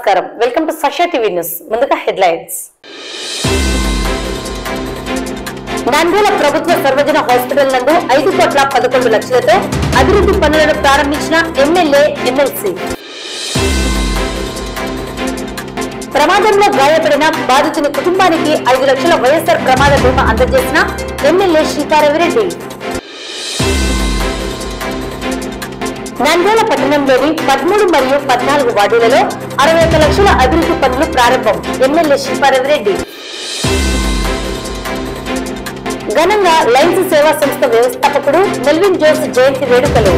నమస్కారం welcome to Sasha TV news ముందుగా headlines Nandyal ప్రభుత్వ సర్వజన హాస్పిటల్ నందు 5,11,00,000తో అభివృద్ధి పనులను ప్రారంభించిన ఎమ్మెల్యే ఎమ్మెల్సీ ప్రమాదంలో గాయపడిన బాధితుని కుటుంబానికి 5 లక్షల వైఎస్ఆర్ ప్రమాద బీమా అందజేసిన ఎమ్మెల్యే శిల్పారెడ్డి నంద్యాల పట్టణంలోని 13 మరియు 14 వార్డులలో 61 లక్షల అభివృద్ధి పనులు ప్రారంభం ఎమ్మెల్యే శిల్పారెడ్డి ఘనంగా లయన్స్ సేవా సంస్థ వ్యవస్థాపకుడు మెల్విన్ జోస్ జయంతి వేడుకలు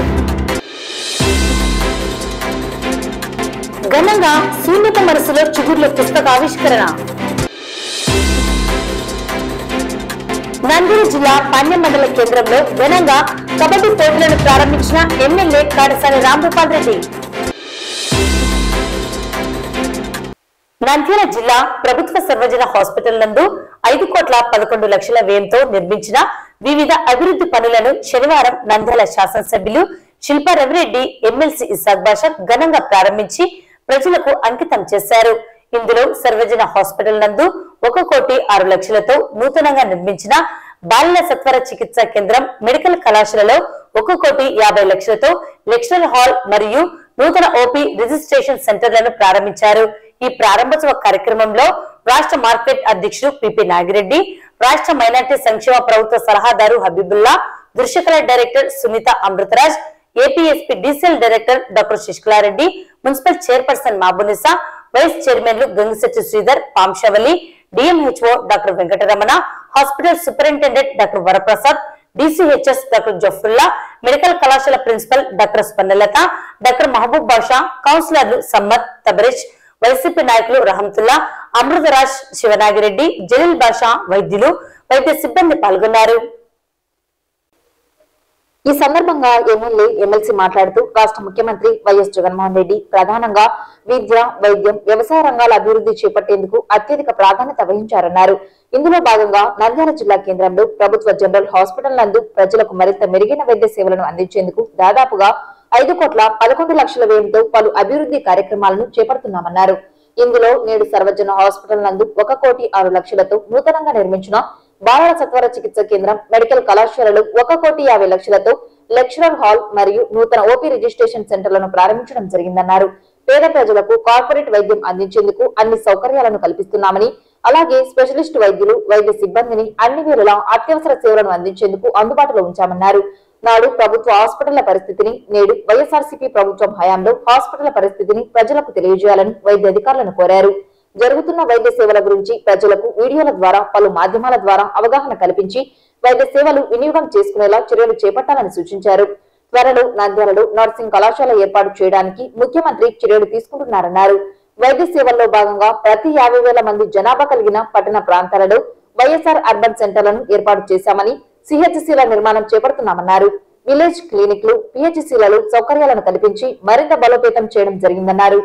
ఘనంగా శూన్యత మనసులో చిగుర్ల పుస్తక ఆవిష్కరణ నంద్యాల జిల్లా పాణ్యం మండల కేంద్రంలో ఘనంగా కబడ్డీ పోటీలను ప్రారంభించిన ఎమ్మెల్యే కాడసాని రాంభూపాల్ రెడ్డి నంద్యాల జిల్లా ప్రభుత్వ సర్వజన హాస్పిటల్ నందు 5,11,00,000 వ్యయంతో నిర్మించిన వివిధ అభివృద్ధి పనులను శనివారం నంద్యాల శాసనసభ్యులు శిల్పారెడ్డి ఎమ్మెల్సీ ఇసాక్ బాషా ఘనంగా ప్రారంభించి ప్రజలకు అంకితం చేశారు. ఇందులో సర్వజన హాస్పిటల్ నందు 1,06,00,000తో నూతనంగా నిర్మించిన బాలల సత్వర చికిత్సా కేంద్రం, మెడికల్ కళాశాలలో 1,50,00,000తో లెక్చరల్ హాల్ మరియు నూతన ఓపీ రిజిస్ట్రేషన్ సెంటర్లను ప్రారంభించారు. ఈ ప్రారంభోత్సవ కార్యక్రమంలో రాష్ట్ర మార్కెట్ అధ్యక్షుడు పిపి నాగిరెడ్డి, రాష్ట్ర మైనార్టీ సంక్షేమ ప్రభుత్వ సలహాదారు హబీబుల్లా, దృశ్యకళ director Sunitha Amritraj, APSP DCL director doctor Sasikala Reddy, municipal chairperson Mabunisa, vice చైర్మన్లు Gangisetty Sridhar, Pamsavalli, DMHO doctor Venkataramana, hospital superintendent doctor Varaprasad, DCHS doctor Jafrulla, medical కళాశాల principal doctor Spandalatha, doctor Mahaboob Basha, కౌన్సిలర్లు సమ్మత్, తబరేజ్, వైసీపీ నాయకులు రహమతుల్లా, అమృతరాజ్, శివనాగిరెడ్డి, జలీల్ బాషా, వైద్యులు, వైద్య సిబ్బంది పాల్గొన్నారు. ఈ సందర్భంగా ఎమ్మెల్యే ఎమ్మెల్సీ మాట్లాడుతూ రాష్ట్ర ముఖ్యమంత్రి వైఎస్ జగన్మోహన్ రెడ్డి ప్రధానంగా విద్య, వైద్యం, వ్యవసాయ రంగాల అభివృద్ధి చేపట్టేందుకు అత్యధిక ప్రాధాన్యత వహించారన్నారు. ఇందులో భాగంగా నంద్యాల జిల్లా కేంద్రంలో ప్రభుత్వ జనరల్ హాస్పిటల్ నందు ప్రజలకు మరింత మెరుగైన వైద్య సేవలను అందించేందుకు దాదాపుగా 5,11,00,000 వ్యయంతో పలు అభివృద్ధి కార్యక్రమాలను చేపడుతున్నామన్నారు. ఇందులో నేడు సర్వజన హాస్పిటల్ నందు 1,06,00,000తో నూతనంగా నిర్మించిన బాలల సత్వర చికిత్స కేంద్రం, మెడికల్ కళాశాలలో 1,50,00,000తో లెక్చరల్ హాల్ మరియు నూతన ఓపీ రిజిస్ట్రేషన్ సెంటర్లను ప్రారంభించడం జరిగిందన్నారు. పేద ప్రజలకు కార్పొరేట్ వైద్యం అందించేందుకు అన్ని సౌకర్యాలను కల్పిస్తున్నామని, అలాగే స్పెషలిస్ట్ వైద్యులు, వైద్య సిబ్బందిని అన్ని వేళలా అత్యవసర సేవలను అందించేందుకు అందుబాటులో ఉంచామన్నారు. నాడు ప్రభుత్వ హాస్పిటళ్ల పరిస్థితిని, నేడు వైఎస్ఆర్సీపీ ప్రభుత్వం హయాంలో హాస్పిటళ్ల పరిస్థితిని ప్రజలకు తెలియజేయాలని వైద్య అధికారులను కోరారు. జరుగుతున్న వైద్య సేవల గురించి ప్రజలకు వీడియోల ద్వారా, పలు మాధ్యమాల ద్వారా అవగాహన కల్పించి వైద్య సేవలు వినియోగం చేసుకునేలా చర్యలు చేపట్టాలని సూచించారు. త్వరలో నంద్యాలలో నర్సింగ్ కళాశాల ఏర్పాటు చేయడానికి ముఖ్యమంత్రి చర్యలు తీసుకుంటున్నారన్నారు. వైద్య సేవల్లో భాగంగా ప్రతి 50,000 మంది జనాభా కలిగిన పట్టణ ప్రాంతాలలో వైఎస్ఆర్ అర్బన్ సెంటర్లను ఏర్పాటు చేశామని, సిహెచ్సిల నిర్మాణం చేపడుతున్నామన్నారు. విలేజ్ క్లినిక్లు, పిహెచ్సిలలో సౌకర్యాలను కల్పించి మరింత బలోపేతం చేయడం జరిగిందన్నారు.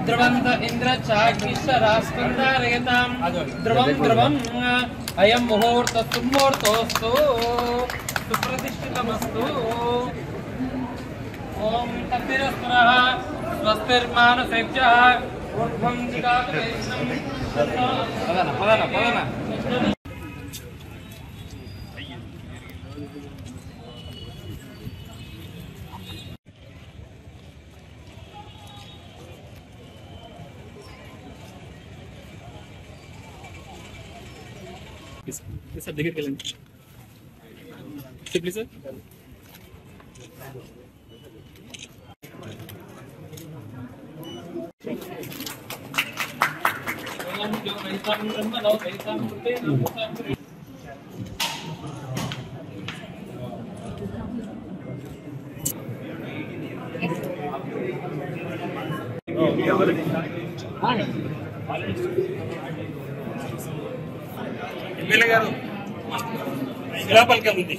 ధ్రువంత ఇంద్ర చాకిష్టరాస్కందారయతాం ధ్రువం ధ్రువం అయం ముహూర్తస్తు ముహూర్తోస్తు సుప్రతిష్ఠితమస్తు. ఓం తద్భిరస్వరః స్వస్తిర్మానసేభ్యః ఊర్ధ్వం దిగాకరేషణం పదన सर देखिए प्लीज सर ఎమ్మెల్యే గారు ఇలా పలికింది.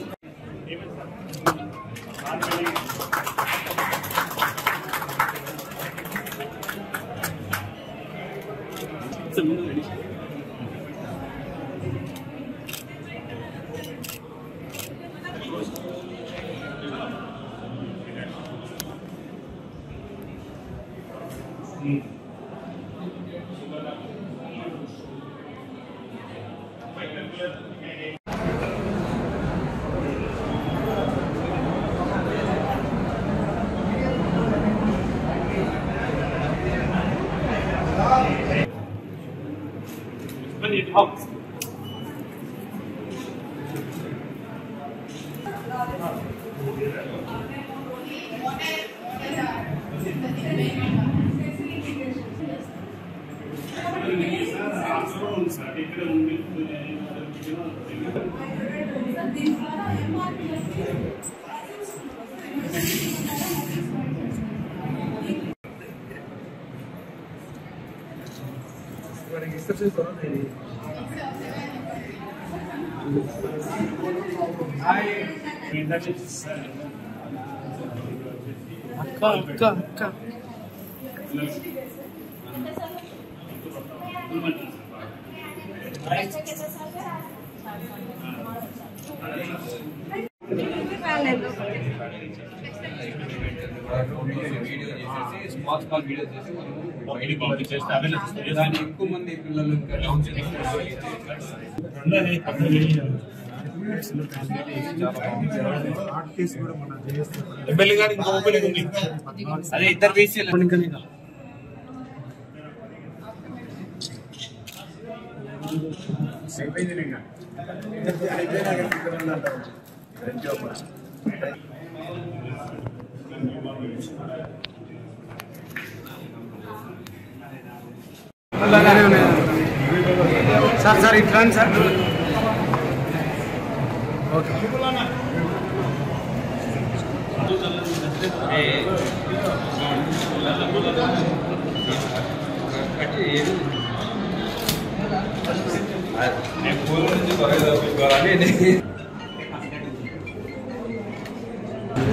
స్మాల్ వీడియో చేసి దాన్ని ఎక్కువ మంది పిల్లలు ఎమ్మెల్యే గారు ఇంకో ఓపెనింగ్ ఉంది. అదే ఇద్దరు బీసీలు సార్ సార్ ఇట్లా సార్ ఓకే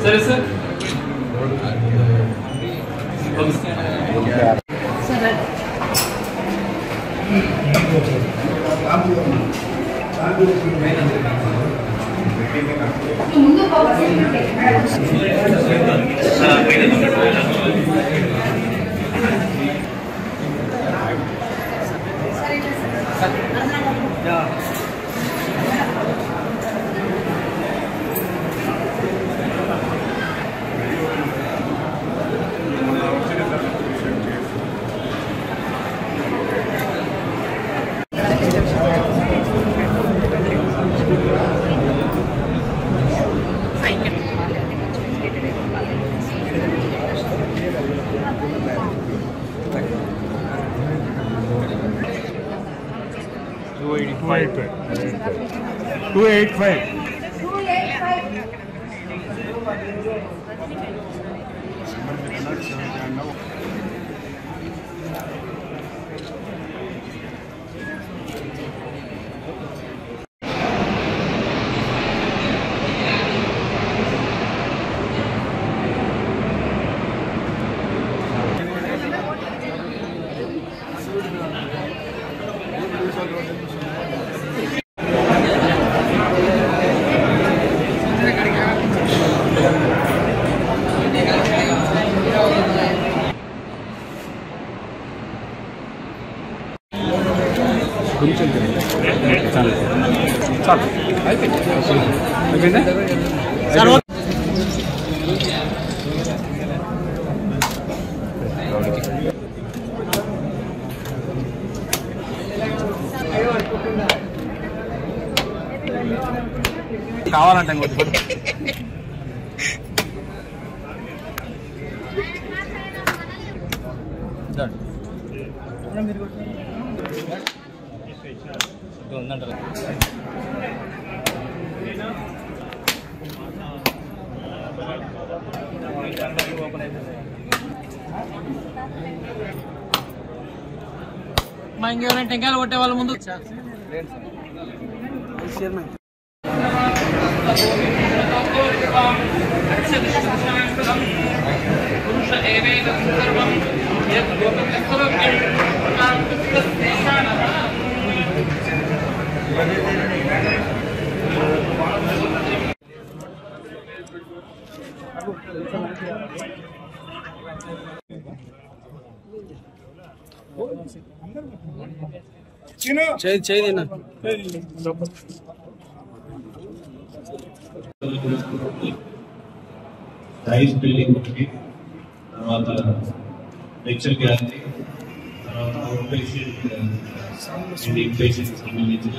సరే సార్ కావాలంటే మా ఇంకెవరైనా టెంకాయలు కొట్టే వాళ్ళ ముందు రైస్ బిల్డింగ్ ఒకటి, తర్వాత లెక్చర్ గ్యాలరీ, తర్వాత పేషెంట్ అండ్ ఇన్పేషెంట్ సంబంధించిన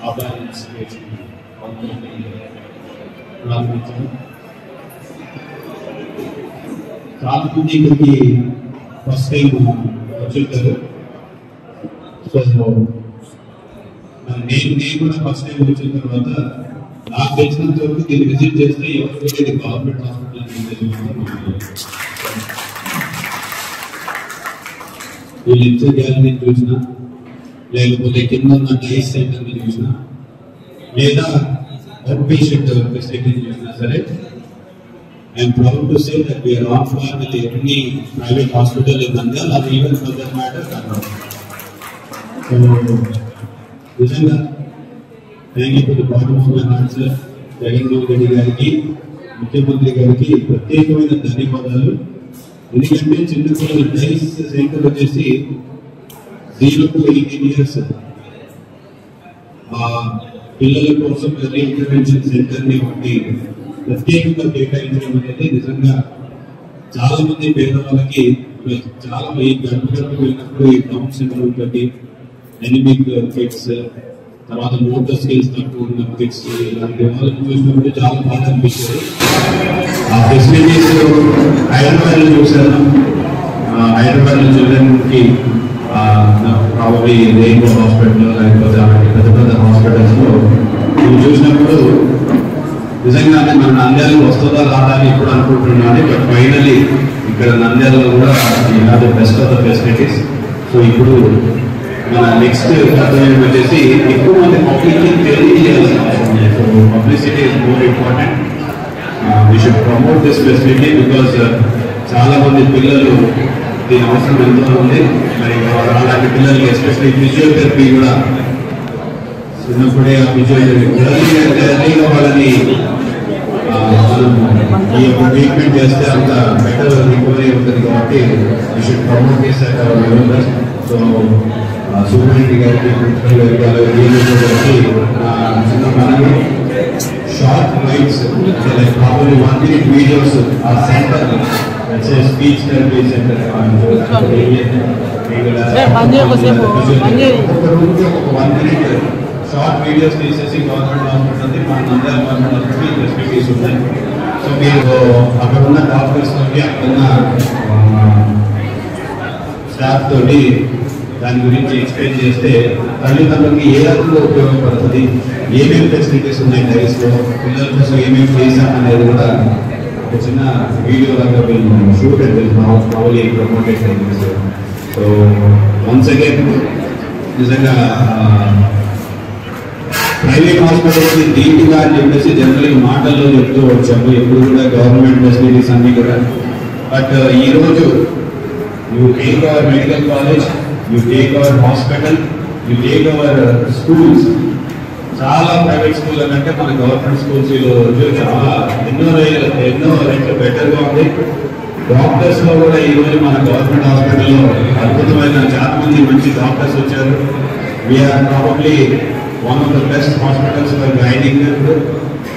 అవేర్నెస్ ప్రారంభించారు. చాలా మంది ఇక్కడికి ఫస్ట్ టైం వచ్చుంటారు. సో నేను కూడా ఫస్ట్ టైం వచ్చిన తర్వాత నాకు తెలిసినంత వరకు దీన్ని విజిట్ చేస్తే ఎవరికి గవర్నమెంట్ హాస్పిటల్ ఈ లెక్చర్ గ్యాలరీ చూసినా, లేకపోతే కింద ఉన్న డైస్ సెంటర్ ని చూసినా, లేదా అవుట్ పేషెంట్ ఫెసిలిటీ చూసినా సరే, I'm proud to say that we are on par with any private hospital in Nandyal or even for that matter Kurnool. So నిజంగా thank you to the bottom of my heart sir. Jaganmohan Reddy గారికి, ముఖ్యమంత్రి గారికి ప్రత్యేకమైన ధన్యవాదాలు. ఎందుకంటే చిన్న పిల్లలు డైస్ సెంటర్ వచ్చేసి 0 to 18 years పిల్లల కోసం ఎర్లీ ఇంటర్వెన్షన్ సెంటర్ ని ఒకటి ప్రత్యేకంగా కేటాయించడం అనేది నిజంగా చాలా మంది పేదవాళ్ళకి చాలా ఈ గర్భగర్భకు వెళ్ళినప్పుడు ఈ డౌన్ సిండ్రోమ్ తోటి ఎనిమిక్ కిడ్స్, తర్వాత మోటార్ స్కిల్స్ తక్కువ ఉన్న కిడ్స్, ఇలాంటి వాళ్ళని చూసినప్పుడు చాలా బాగా అనిపిస్తుంది. ఆ ఫెసిలిటీస్ హైదరాబాద్ లో చూసాను. హైదరాబాద్ లో చిల్డ్రన్ కి ప్రాబబ్లీ రెయిన్బో హాస్పిటల్, లేకపోతే అలాంటి పెద్ద పెద్ద హాస్పిటల్స్ లో ఇవి చూసినప్పుడు నిజంగానే మన నంద్యాలకు వస్తుందా రాదా అని ఇప్పుడు అనుకుంటున్నాను. బట్ ఫైనలీ ఇక్కడ నంద్యాలలో కూడా the best of the facilities. So ఇప్పుడు మన నెక్స్ట్ కర్తవ్యం వచ్చేసి ఎక్కువ మంది పబ్లిక్ తెలియజేయాల్సిన అవసరం ఉంది. So publicity is more important. We should promote this facility because చాలా మంది పిల్లలు దీని అవసరం ఎంతో ఉంది. మరి అలాంటి పిల్లలకి ఎస్పెషల్లీ ఫిజియోథెరపీ కూడా చిన్నప్పుడే ఆ ఫిజియోథెరపీ వాళ్ళని ఈ యొక్క ట్రీట్మెంట్ చేస్తే అంత బెటర్ రికవరీ ఉంటుంది. కాబట్టి we should promote this at our level. So superintendent గారికి, ప్రిన్సిపల్ గారికి చిన్న మనకి short rights like probably 1 minute videos ఆ సెంటర్ స్పీచ్ థెరపీ సెంటర్ ఒక 1 minute షార్ట్ వీడియోస్ తీసేసి గవర్నమెంట్ హాస్పిటల్ మన నంద్యాల గవర్నమెంట్ హాస్పిటల్ ఫెసిలిటీస్ ఉన్నాయి. సో మీరు అక్కడ ఉన్న డాక్టర్స్ తోటి, అక్కడ ఉన్న స్టాఫ్ తోటి దాని గురించి ఎక్స్ప్లెయిన్ చేస్తే తల్లిదండ్రులకి ఏ రకంగా ఉపయోగపడుతుంది, ఏమేమి ఫెసిలిటీస్ ఉన్నాయి డైస్ లో, పిల్లల కోసం ఏమేమి చేశాం అనేది కూడా ఒక చిన్న వీడియో లాగా షూట్ అయితే ప్రాబ్లీ ప్రమోటెడ్ అయింది. సో వన్స్ అగైన్ నిజంగా ప్రైవేట్ హాస్పిటల్స్ దీటుగా అని చెప్పేసి జనరల్గా మాటల్లో చెప్తూ వచ్చాము, ఎప్పుడు కూడా గవర్నమెంట్ ఫెసిలిటీస్ అన్ని కూడా. బట్ ఈ రోజు you take our medical college, you take our hospital, you take our schools. చాలా ప్రైవేట్ స్కూల్ అంటే మన గవర్నమెంట్ స్కూల్స్ ఈ రోజు చాలా ఎన్నో రెట్లు బెటర్గా ఉంది. డాక్టర్స్ లో కూడా ఈ రోజు మన గవర్నమెంట్ హాస్పిటల్లో అద్భుతమైన చాలా మంది మంచి డాక్టర్స్ వచ్చారు. We're probably one of the best hospitals for gynec.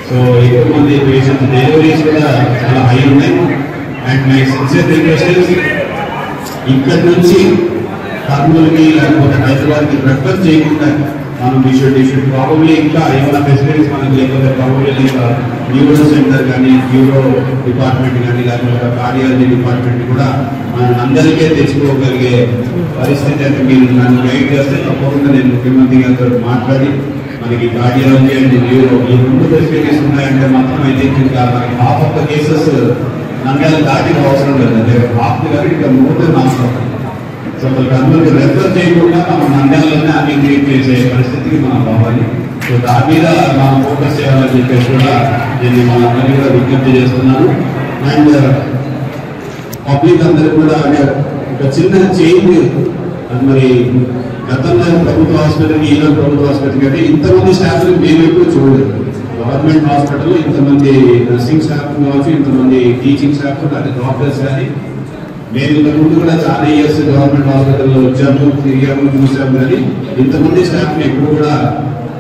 So ఎక్కువ మంది పేషెంట్స్ డెలివరీస్ కూడా చాలా హై ఉన్నాయి. And my sincere request is ఇక్కడ నుంచి కర్నూలుకి లేకపోతే హైదరాబాద్కి ప్రిఫర్ చేయకుండా మనం వీ షుడ్ ప్రాబబ్లీ ఇంకా ఏమైనా ఫెసిలిటీస్ మనకి లేకపోతే ప్రాబబ్లీ న్యూరో సెంటర్ కానీ, న్యూరో డిపార్ట్మెంట్ కానీ, లేకపోతే కార్డియాలజీ డిపార్ట్మెంట్ కూడా మనం అందరికీ తెచ్చుకోగలిగే పరిస్థితి. అంటే మీరు నన్ను గైడ్ చేస్తే తప్పకుండా నేను ముఖ్యమంత్రి గారితో మాట్లాడి మనకి కార్డియాలజీ అండ్ న్యూరో ఈ 2 ఫెసిలిటీస్ ఉన్నాయంటే మాత్రం అయితే ఇంకా మనకి half of the cases Nandyal దాటి అవసరం లేదు. అంటే హాఫ్ కానీ ఇంకా మూడు అవసరం. సో కర్నూలుకి రెఫర్ చేయకుండా మనం నంద్యాలలోనే అన్ని ట్రీట్ చేసే పరిస్థితికి మనం రావాలి. సో దాని మీద మనం ఫోకస్ చేయాలని చెప్పేసి కూడా నేను మనందరినీ కూడా విజ్ఞప్తి చేస్తున్నాను. అండ్ పబ్లిక్ అందరూ కూడా ఒక చిన్న చేంజ్ మరి గతంలో ప్రభుత్వ హాస్పిటల్కి ఈరోజు ప్రభుత్వ హాస్పిటల్కి అంటే ఇంతమంది స్టాఫ్ మేము ఎప్పుడు చూడలేదు. గవర్నమెంట్ హాస్పిటల్లో ఇంతమంది నర్సింగ్ స్టాఫ్ కావచ్చు, ఇంతమంది టీచింగ్ స్టాఫ్ కానీ, డాక్టర్స్ కానీ. మేము ఇంతకుముందు కూడా చాలా ఇయర్స్ గవర్నమెంట్ హాస్పిటల్లో వచ్చాము, తిరిగాము, చూసాము, కానీ ఇంతమంది స్టాఫ్ ఎప్పుడు కూడా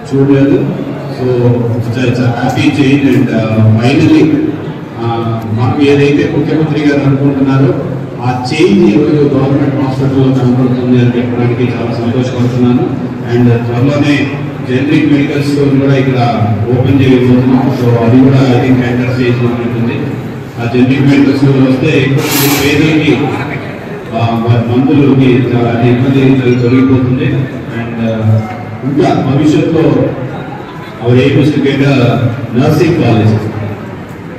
చూడలేదు. So it's happy change. And finally మాకు ఏదైతే ముఖ్యమంత్రి గారు అనుకుంటున్నారో ఆ చేంజ్ ఈరోజు గవర్నమెంట్ హాస్పిటల్లో కనబడుతుంది అని చెప్పడానికి చాలా సంతోషపడుతున్నాను. అండ్ త్వరలోనే జనరిక్ మెడికల్ స్టోర్ కూడా ఇక్కడ ఓపెన్ చేయబోతున్నాం. సో అది కూడా ఐ థింక్ ఎంటర్ స్టేజ్ లో ఉంటుంది. ఆ జనరిక్ మెడికల్ స్టోర్ వస్తే పేదలకి మందులకి చాలా ఇబ్బంది తొలగిపోతుంది. అండ్ ఇంకా భవిష్యత్తులో hour aim is to get nursing college.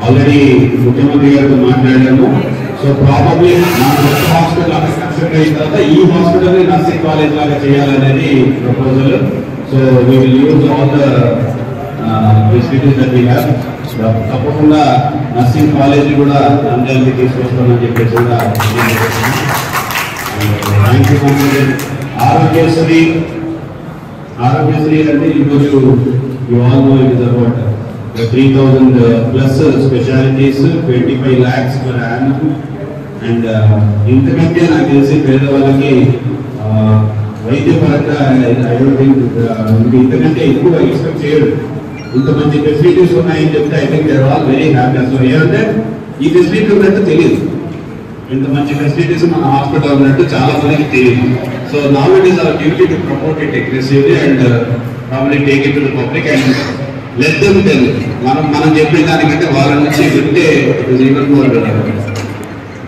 Already ముఖ్యమంత్రి గారితో మాట్లాడాము. సో ప్రాబబ్లీ నా హాస్పిటల్ అక్కడ కన్స్ట్రక్ట్ అయిన తర్వాత ఈ హాస్పిటల్ నర్సింగ్ కాలేజ్ లాగా చేయాలనేది proposal. So we will use all the facilities that we have. తప్పకుండా నర్సింగ్ కాలేజ్ కూడా నంద్యాలకి తీసుకొస్తామని చెప్పేసి కూడా థ్యాంక్ యూ. ఆరోగ్యశ్రీ అంటే ఈరోజు you all know it is about 3,000 plus specialties, 25 lakhs per annum. అండ్ ఇంతకంటే నాకు తెలిసి పేదవాళ్ళకి వైద్యపరంగా ఐ డోంట్ థింక్ ఇంతకంటే ఎక్కువ ఎక్స్పెక్ట్ చేయడు. ఇంత మంచి ఫెసిలిటీస్ ఉన్నాయని చెప్తే I think they are all very happy. So ఏమంటే ఈ ఫెసిలిటీ ఉన్నట్టు తెలియదు, ఇంత మంచి ఫెసిలిటీస్ మన హాస్పిటల్ ఉన్నట్టు చాలా మందికి తెలియదు. So now it is our duty to promote it aggressively and probably take it to the public and let them tell. మనం చెప్పిన దానికంటే వాళ్ళ నుంచి వింటే it is even more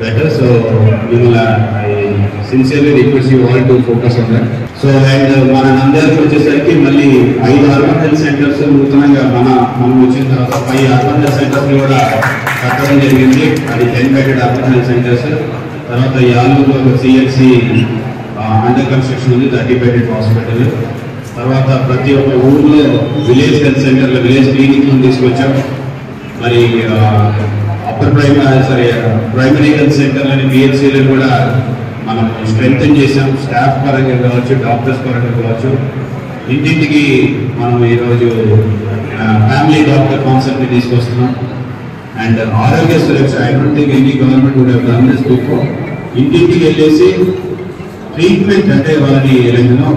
better. So మిమ్మల్ని I sincerely request you all to focus on that. So and మన నంద్యాలకు వచ్చేసరికి మళ్ళీ 5 అర్బన్ హెల్త్ సెంటర్స్ నూతనంగా మనం వచ్చిన తర్వాత 5 అర్బన్ హెల్త్ సెంటర్స్ కూడా కట్టడం జరిగింది. అది 10 బెడెడ్ అర్బన్ హెల్త్ సెంటర్స్. తర్వాత యాలూరులో ఒక సిఎల్సి అండర్ కన్స్ట్రక్షన్ ఉంది, 30 బెడెడ్ హాస్పిటల్. తర్వాత ప్రతి ఒక్క ఊర్లో విలేజ్ హెల్త్ సెంటర్లో విలేజ్ క్లినిక్ తీసుకొచ్చాం. మరి అప్పర్ ప్రైమరీ హెల్త్ సెంటర్లని పిహెచ్సిలను కూడా మనం స్ట్రెంగ్తన్ చేసాం. స్టాఫ్ పరంగా కావచ్చు, డాక్టర్స్ పరంగా కావచ్చు. ఇంటింటికి మనం ఈరోజు ఫ్యామిలీ డాక్టర్ కాన్సెప్ట్ని తీసుకొస్తున్నాం. And Arogya Suraksha I don't think any government would have done this before. ఇంటింటికి వెళ్ళేసి ట్రీట్మెంట్ అంటే వాళ్ళని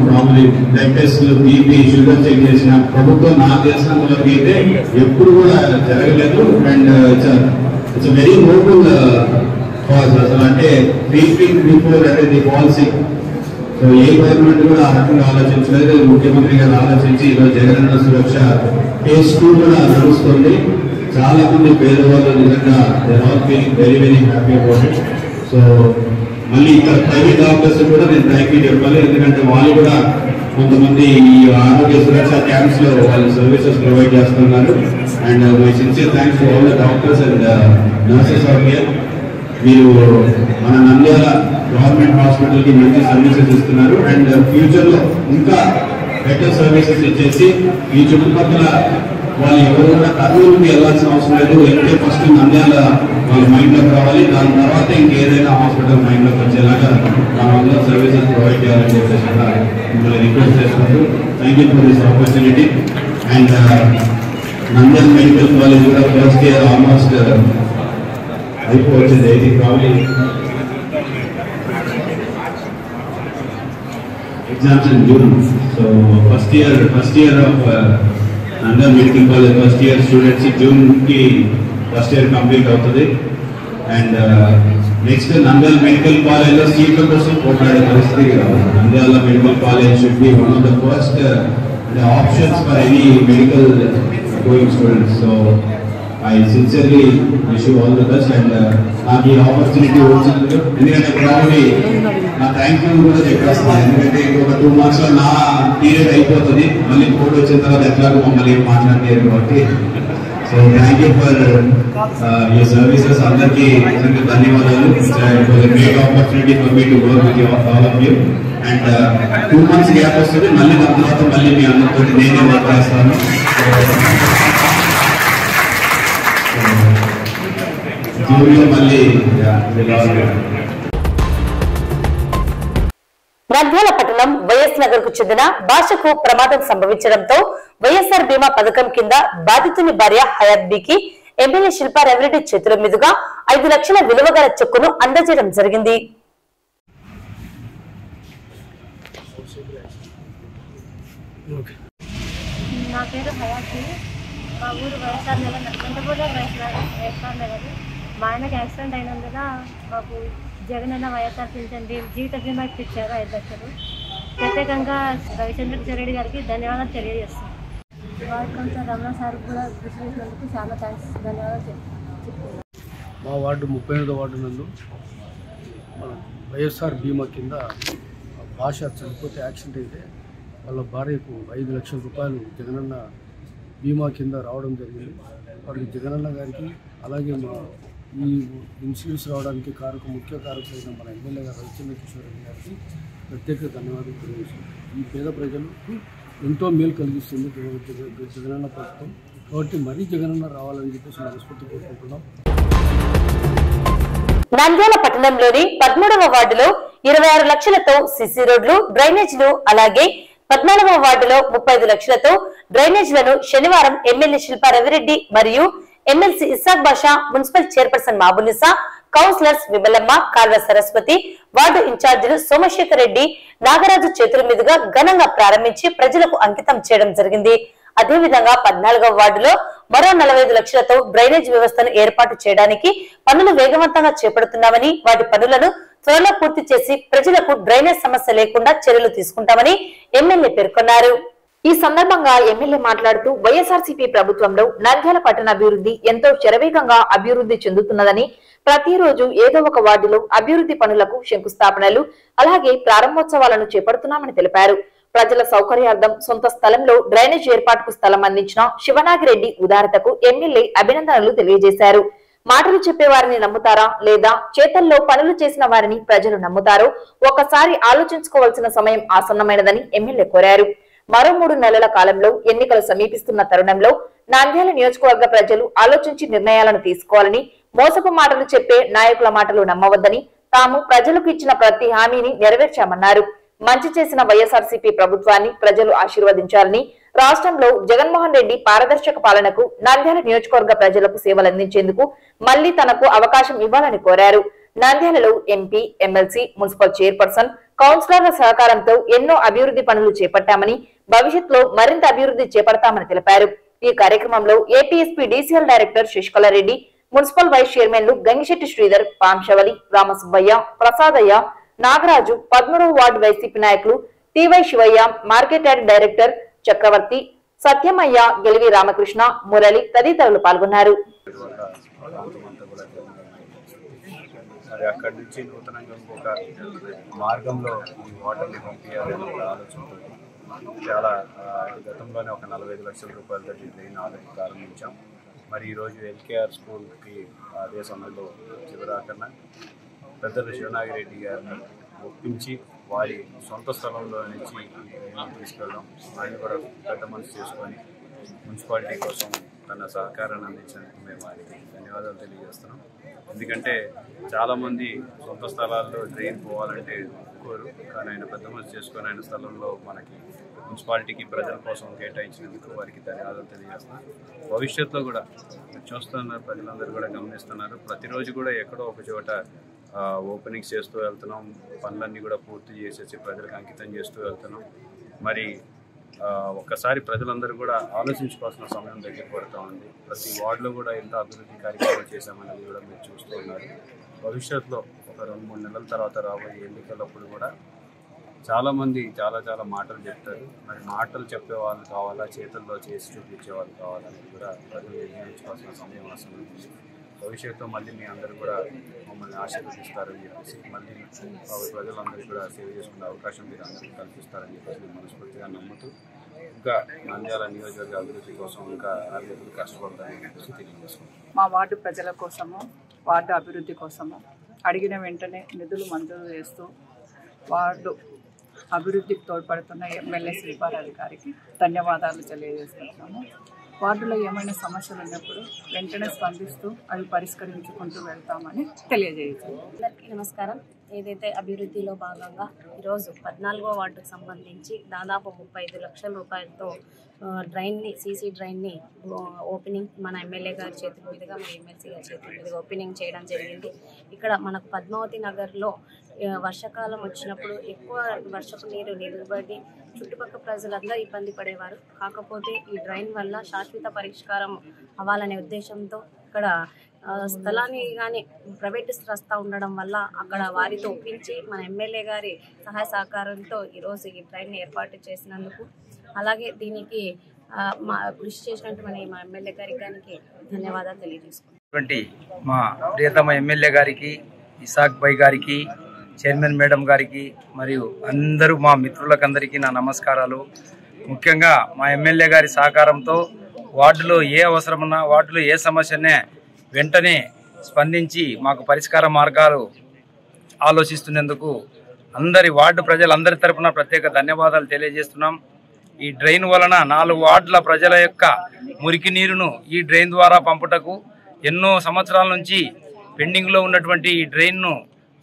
ప్రాబ్లీ బ్లడ్ టెస్ట్లు, బీపీ, షుగర్ చెక్ చేసిన ప్రభుత్వం నాకు తెలిసినంత వరకు అయితే ఎప్పుడు కూడా జరగలేదు. And it's very noble cause. అసలు అంటే ట్రీట్మెంట్ బిఫోర్ అంటే ది పాలసీ. సో ఏ గవర్నమెంట్ కూడా ఆ రకంగా ఆలోచించలేదు. ముఖ్యమంత్రి గారు ఆలోచించి ఈరోజు జగనన్న సురక్ష ఫేజ్ 2 కూడా నడుస్తుంది. చాలా మంది పేదవాళ్ళు నిజంగా they are feeling very very happy about it. So మళ్ళీ ఇక్కడ ప్రైవేట్ డాక్టర్స్ కూడా నేను థ్యాంక్ యూ చెప్పాలి. ఎందుకంటే వాళ్ళు కూడా కొంతమంది ఈ ఆరోగ్య సురక్ష క్యాంప్స్ లో వాళ్ళు సర్వీసెస్ ప్రొవైడ్ చేస్తున్నారు. And my sincere thanks to all the doctors and nurses are here. మీరు మన నంద్యాల గవర్నమెంట్ హాస్పిటల్ కి మంచి సర్వీసెస్ ఇస్తున్నారు. అండ్ ఫ్యూచర్ లో ఇంకా బెటర్ సర్వీసెస్ ఇచ్చేసి ఈ చుట్టుపక్కల వాళ్ళు ఎవరు కూడా కర్నూలుకి వెళ్ళాల్సిన అవసరం లేదు. వెళ్తే ఫస్ట్ నంద్యాల వాళ్ళ మైండ్ లోకి రావాలి, దాని తర్వాత ఇంకేదైనా హాస్పిటల్ మైండ్ లోకి వచ్చేలాగా మనం అందరూ సర్వీసెస్ ప్రొవైడ్ చేయాలని చెప్పేసి మిమ్మల్ని రిక్వెస్ట్ చేసుకుంటూ thank you for this opportunity. And Nandyal medical college కూడా ఫస్ట్ ఇయర్ ఆల్మోస్ట్ అయిపోవచ్చింది. ఇది probably exams in June. So first year of Nandyal medical college first year students June కి ఫస్ట్ ఇయర్ కంప్లీట్ అవుతుంది. And next Nandyal medical college లో సీట్ల కోసం పోట్లాడే పరిస్థితి కావాలి. Nandyal medical college should be one of the first options for any medical going students. So I sincerely wish you all the best. And నాకు ఈ opportunity వచ్చింది ఎందుకంటే ప్రాబ్లీ నా థ్యాంక్ యూ కూడా చెప్పేస్తాను. ఎందుకంటే ఇంకొక 2 months లో నా పీరియడ్ అయిపోతుంది. మళ్ళీ కోర్టు వచ్చిన తర్వాత ఎట్లాగో మమ్మల్ని మాట్లాడలేరు కాబట్టి so thank you for your services. అందరికీ నిజంగా ధన్యవాదాలు. Great opportunity for me to work with all of you. And 2 months gap వస్తుంది. మళ్ళీ దాని తర్వాత మళ్ళీ మీ అందరితో నేనే వర్క్ చేస్తాను. మళ్ళీ నంద్యాల పట్టణం వైఎస్ నగర్ కు చెందిన భాషకు ప్రమాదం సంభవించడంతో వైఎస్ఆర్ బీమా పథకం కింద బాధితుని భార్య హయాత్ బీకి ఎమ్మెల్యే శిల్పా రవిరెడ్డి చేతుల మీదుగా 5 లక్షల విలువ గల చెక్కును అందజేయడం జరిగింది. నా పేరు హయాత్. మా ఊరు వైఎస్ఆర్ నగర్, వైఎస్ఆర్ నగర్. మా ఆయనకి యాక్సిడెంట్ అయినందున మాకు జగనన్న వైఎస్ఆర్ పింఛన్ జీవిత బీమా ఇప్పించారు 5 లక్షలు. ప్రత్యేకంగా రవిచంద్ర రెడ్డి గారికి ధన్యవాదాలు తెలియజేస్తున్నాం. వార్డు కౌన్సిలర్ రమణ సార్ కూడా కృషి చేసినందుకు చాలా థ్యాంక్స్, ధన్యవాదాలు చెప్తున్నాం. మా వార్డు 38వ వార్డు నందు మన వైఎస్ఆర్ బీమా కింద భాష చనిపోతే యాక్సిడెంట్ అయితే వాళ్ళ భార్యకు 5 లక్షల రూపాయలు జగనన్న బీమా కింద రావడం జరిగింది. వారికి జగనన్న గారికి అలాగే మా ఈ ఇన్సూరెన్స్ రావడానికి ముఖ్య కారకులైన మన ఎమ్మెల్యే గారు రవిచంద్ర రెడ్డి గారికి ప్రత్యేక ధన్యవాదాలు తెలియజేస్తున్నాం. ఈ పేద ప్రజలకు ఎంతో మేలు కలిగిస్తుంది జగనన్న ప్రభుత్వం. కాబట్టి మరీ జగనన్న రావాలని చెప్పేసి మనస్ఫూర్తి కోరుకుంటున్నాం. నంద్యాల పట్టణంలోని 13వ వార్డులో 26 లక్షలతో సిసి రోడ్లు, డ్రైనేజీలు, అలాగే 14వ వార్డులో 35 లక్షలతో డ్రైనేజీలను శనివారం ఎమ్మెల్యే శిల్పా రవిరెడ్డి మరియు MLC Issac Basha, municipal chairperson Mabunisa, councillors Vimalamma, Kalva Saraswathi, ward ఇన్ఛార్జీలు సోమశేఖర్ రెడ్డి, నాగరాజు చేతుల మీదుగా ఘనంగా ప్రారంభించి ప్రజలకు అంకితం చేయడం జరిగింది. అదేవిధంగా 14వ వార్డులో మరో 45 లక్షలతో డ్రైనేజ్ వ్యవస్థను ఏర్పాటు చేయడానికి పనులు వేగవంతంగా చేపడుతున్నామని, వాటి పనులను త్వరలో పూర్తి చేసి ప్రజలకు డ్రైనేజ్ సమస్య లేకుండా చర్యలు తీసుకుంటామని ఎమ్మెల్యే పేర్కొన్నారు. ఈ సందర్భంగా ఎమ్మెల్యే మాట్లాడుతూ వైఎస్ఆర్సీపీ ప్రభుత్వంలో నంద్యాల పట్టణ అభివృద్ధి ఎంతో శరవేగంగా అభివృద్ధి చెందుతున్నదని, ప్రతిరోజు ఏదో ఒక వార్డులో అభివృద్ధి పనులకు శంకుస్థాపనలు అలాగే ప్రారంభోత్సవాలను చేపడుతున్నామని తెలిపారు. ప్రజల సౌకర్యార్థం సొంత స్థలంలో డ్రైనేజ్ ఏర్పాటుకు స్థలం అందించిన శివనాగిరెడ్డి ఉదారతకు ఎమ్మెల్యే అభినందనలు తెలియజేశారు. మాటలు చెప్పేవారిని నమ్ముతారా లేదా చేతల్లో పనులు చేసిన వారిని ప్రజలు నమ్ముతారో ఒకసారి ఆలోచించుకోవాల్సిన సమయం ఆసన్నమైనదని ఎమ్మెల్యే కోరారు. మరో 3 నెలల కాలంలో ఎన్నికలు సమీపిస్తున్న తరుణంలో నంద్యాల నియోజకవర్గ ప్రజలు ఆలోచించి నిర్ణయాలను తీసుకోవాలని, మోసపు మాటలు చెప్పే నాయకుల మాటలు నమ్మవద్దని, తాము ప్రజలకు ఇచ్చిన ప్రతి హామీని నెరవేర్చామన్నారు. మంచి చేసిన వైఎస్ఆర్సీపీ ప్రభుత్వాన్ని ప్రజలు ఆశీర్వదించాలని, రాష్ట్రంలో జగన్మోహన్ రెడ్డి పారదర్శక పాలనకు నంద్యాల నియోజకవర్గ ప్రజలకు సేవలందించేందుకు మళ్లీ తనకు అవకాశం ఇవ్వాలని కోరారు. నంద్యాలలో ఎంపీ, ఎమ్మెల్సీ, మున్సిపల్ చైర్పర్సన్, కౌన్సిలర్ల సహకారంతో ఎన్నో అభివృద్ధి పనులు చేపట్టామని, భవిష్యత్తులో మరింత అభివృద్ధి చేపడతామని తెలిపారు. ఈ కార్యక్రమంలో APSP DCL director Sasikala Reddy, municipal vice చైర్మన్లు గంగిశెట్టి శ్రీధర్, పాంశవలి, రామసుబ్బయ్య, ప్రసాదయ్య, నాగరాజు, 13వ వార్డు వైసీపీ నాయకులు TY Sivaiah, market yard director Chakravarthi, Satyamayya, Gelivi Ramakrishna, Murali తదితరులు పాల్గొన్నారు. మరి అక్కడి నుంచి నూతనంగా ఇంకొక మార్గంలో ఈ వాటర్ని పంపించాలని ఆలోచనతో చాలా గతంలోనే ఒక 45 లక్షల రూపాయలతో డ్రైన్ ఆల్రెడీ ప్రారంభించాం. మరి ఈరోజు ఎల్కేఆర్ స్కూల్కి అదే సమయంలో చివరాకన్నా పెద్దలు శివనాగిరెడ్డి గారిని ఒప్పించి వారి సొంత స్థలంలో నుంచి తీసుకెళ్ళడం, ఆయన కూడా పెద్ద మనసు చేసుకొని మున్సిపాలిటీ కోసం తన సహకారాన్ని అందించినందుకు మేము వారికి ధన్యవాదాలు తెలియజేస్తున్నాం. ఎందుకంటే చాలామంది సొంత స్థలాల్లో డ్రైన్ పోవాలంటే ఒప్పుకోరు, కానీ ఆయన పెద్ద మనసు చేసుకొని ఆయన స్థలంలో మనకి మున్సిపాలిటీకి ప్రజల కోసం కేటాయించినందుకు వారికి ధన్యవాదాలు తెలియజేస్తున్నాం. భవిష్యత్తులో కూడా చూస్తున్నారు, ప్రజలందరూ కూడా గమనిస్తున్నారు, ప్రతిరోజు కూడా ఎక్కడో ఒక చోట ఓపెనింగ్స్ చేస్తూ వెళ్తున్నాం, పనులన్నీ కూడా పూర్తి చేసేసి ప్రజలకు అంకితం చేస్తూ వెళ్తున్నాం. మరి ఒక్కసారి ప్రజలందరూ కూడా ఆలోచించుకోవాల్సిన సమయం దగ్గర పడుతూ ఉంది. ప్రతి వార్డులో కూడా ఎంత అభివృద్ధి కార్యక్రమాలు చేశామనేది కూడా మీరు చూస్తూ ఉన్నారు. భవిష్యత్తులో ఒక 2-3 నెలల తర్వాత రాబోయే ఎన్నికలప్పుడు కూడా చాలామంది చాలా మాటలు చెప్తారు. మరి మాటలు చెప్పే వాళ్ళు కావాలా, చేతుల్లో చేసి చూపించే వాళ్ళు కావాలని కూడా ప్రజలు నిర్ణయించుకోవాల్సిన సమయం వస్తుంది. భవిష్యత్తులో మళ్ళీ మీ అందరూ కూడా మమ్మల్ని ఆశీర్వదిస్తారని చెప్పేసి, మళ్ళీ ప్రజలందరూ కూడా సేవ చేసుకునే అవకాశం మీరు అందరికీ కల్పిస్తారని చెప్పేసి నేను మనస్ఫూర్తిగా నమ్ముతూ ఇంకా నంద్యాల నియోజకవర్గ అభివృద్ధి కోసం ఇంకా అభివృద్ధి కష్టపడతారని చెప్పేసి తెలియజేసుకుంటాం. మా వార్డు ప్రజల కోసము, వార్డు అభివృద్ధి కోసము అడిగిన వెంటనే నిధులు మంజూరు చేస్తూ వార్డు అభివృద్ధికి తోడ్పడుతున్న ఎమ్మెల్యే శిల్పారావు గారికి ధన్యవాదాలు తెలియజేస్తున్నాము. వార్డులో ఏమైనా సమస్యలు ఉన్నప్పుడు వెంటనే స్పందిస్తూ అవి పరిష్కరించుకుంటూ వెళ్తామని తెలియజేయచ్చు. అందరికీ నమస్కారం. ఏదైతే అభివృద్ధిలో భాగంగా ఈరోజు 14వ వార్డుకు సంబంధించి దాదాపు 35 లక్షల రూపాయలతో సీసీ డ్రైన్ని ఓపెనింగ్ మన ఎమ్మెల్యే గారి చేతుల మీదుగా, మన ఎమ్మెల్సీ గారి చేతుల మీదుగా ఓపెనింగ్ చేయడం జరిగింది. ఇక్కడ మనకు పద్మావతి నగర్లో వర్షాకాలం వచ్చినప్పుడు ఎక్కువ వర్షపు నీరు నిలబడి చుట్టుపక్కల ప్రజలందరూ ఇబ్బంది పడేవారు. కాకపోతే ఈ డ్రైన్ వల్ల శాశ్వత పరిష్కారం అవ్వాలనే ఉద్దేశంతో ఇక్కడ స్థలాన్ని కానీ ప్రైవేట్ సంస్థ ఉండడం వల్ల అక్కడ వారితో ఒప్పించి మన ఎమ్మెల్యే గారి సహాయ సహకారంతో ఈరోజు ఈ ట్రైన్ ఏర్పాటు చేసినందుకు, అలాగే దీనికి మా కృషి చేసినటువంటి మా ఎమ్మెల్యే గారికి ధన్యవాదాలు తెలియజేసుకుంటున్నాను. మా ప్రియతమ ఎమ్మెల్యే గారికి, ఇసాక్ భాయ్ గారికి, చైర్మన్ మేడం గారికి మరియు అందరూ మా మిత్రులకందరికీ నా నమస్కారాలు. ముఖ్యంగా మా ఎమ్మెల్యే గారి సహకారంతో వార్డులో ఏ అవసరమున్నా, వార్డులో ఏ సమస్యనే వెంటనే స్పందించి మాకు పరిష్కార మార్గాలు ఆలోచిస్తున్నందుకు వార్డు ప్రజలందరి తరపున ప్రత్యేక ధన్యవాదాలు తెలియజేస్తున్నాం. ఈ డ్రైన్ వలన 4 వార్డుల ప్రజల యొక్క మురికి నీరును ఈ డ్రైన్ ద్వారా పంపుటకు ఎన్నో సంవత్సరాల నుంచి పెండింగ్లో ఉన్నటువంటి ఈ డ్రైన్ను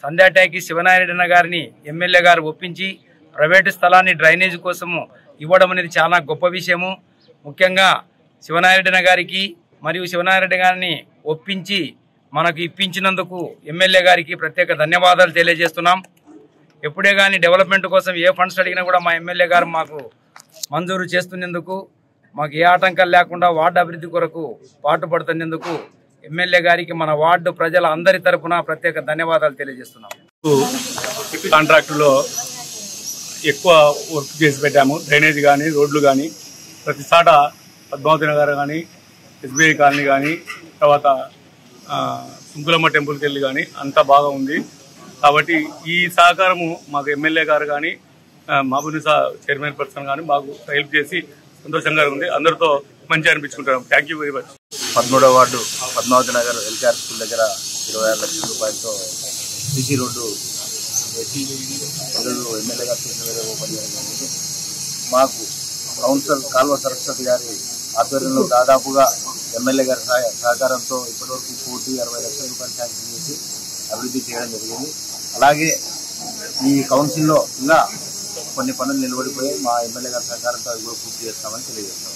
సంధ్యాటాకి శివనారాయణ గారిని ఎమ్మెల్యే గారు ఒప్పించి ప్రైవేటు స్థలాన్ని డ్రైనేజ్ కోసము ఇవ్వడం అనేది చాలా గొప్ప విషయము. ముఖ్యంగా శివనారాయణ గారికి మరియు శివనారాయణ గారిని ఒప్పించి మనకు ఇప్పించినందుకు ఎమ్మెల్యే గారికి ప్రత్యేక ధన్యవాదాలు తెలియజేస్తున్నాం. ఎప్పుడే కానీ డెవలప్మెంట్ కోసం ఏ ఫండ్స్ అడిగినా కూడా మా ఎమ్మెల్యే గారు మాకు మంజూరు చేస్తున్నందుకు, మాకు ఏ ఆటంకాలు లేకుండా వార్డు అభివృద్ధి కొరకు పాటుపడుతున్నందుకు ఎమ్మెల్యే గారికి మన వార్డు ప్రజల అందరి తరపున ప్రత్యేక ధన్యవాదాలు తెలియజేస్తున్నాం. కాంట్రాక్టులో ఎక్కువ వర్క్ చేసి పెట్టాము. డ్రైనేజ్ కానీ, రోడ్లు కానీ, ప్రతి చాట పద్మావతి నగర్ కానీ, ఎస్బీఐ కాలనీ కానీ, తర్వాత సుంకులమ్మ టెంపుల్కి వెళ్ళి కానీ అంతా బాగా ఉంది. కాబట్టి ఈ సహకారము మాకు ఎమ్మెల్యే గారు కానీ, మహబూబ్నిసా చైర్మన్ పర్సన్ కానీ మాకు హెల్ప్ చేసి సంతోషంగా ఉంది. అందరితో మంచిగా అనిపించుకుంటాం. Thank you very much. 13వ ward Padmavathi Nagar LKR school దగ్గర 26 లక్షల రూపాయలతో సీసీ రోడ్డు ఎమ్మెల్యే గారు చేసిన ఓపెన్ చేయడం. మాకు కౌన్సిలర్ కాల్వ సరస్వతి గారి ఆధ్వర్యంలో దాదాపుగా ఎమ్మెల్యే గారి సహకారంతో ఇప్పటివరకు 60 లక్షల రూపాయలు శాంక్షన్ చేసి అభివృద్ధి చేయడం జరిగింది. అలాగే ఈ కౌన్సిల్లో ఇంకా కొన్ని పనులు నిలబడిపోయి మా ఎమ్మెల్యే గారి సహకారంతో అవి కూడా పూర్తి చేస్తామని తెలియజేస్తాం.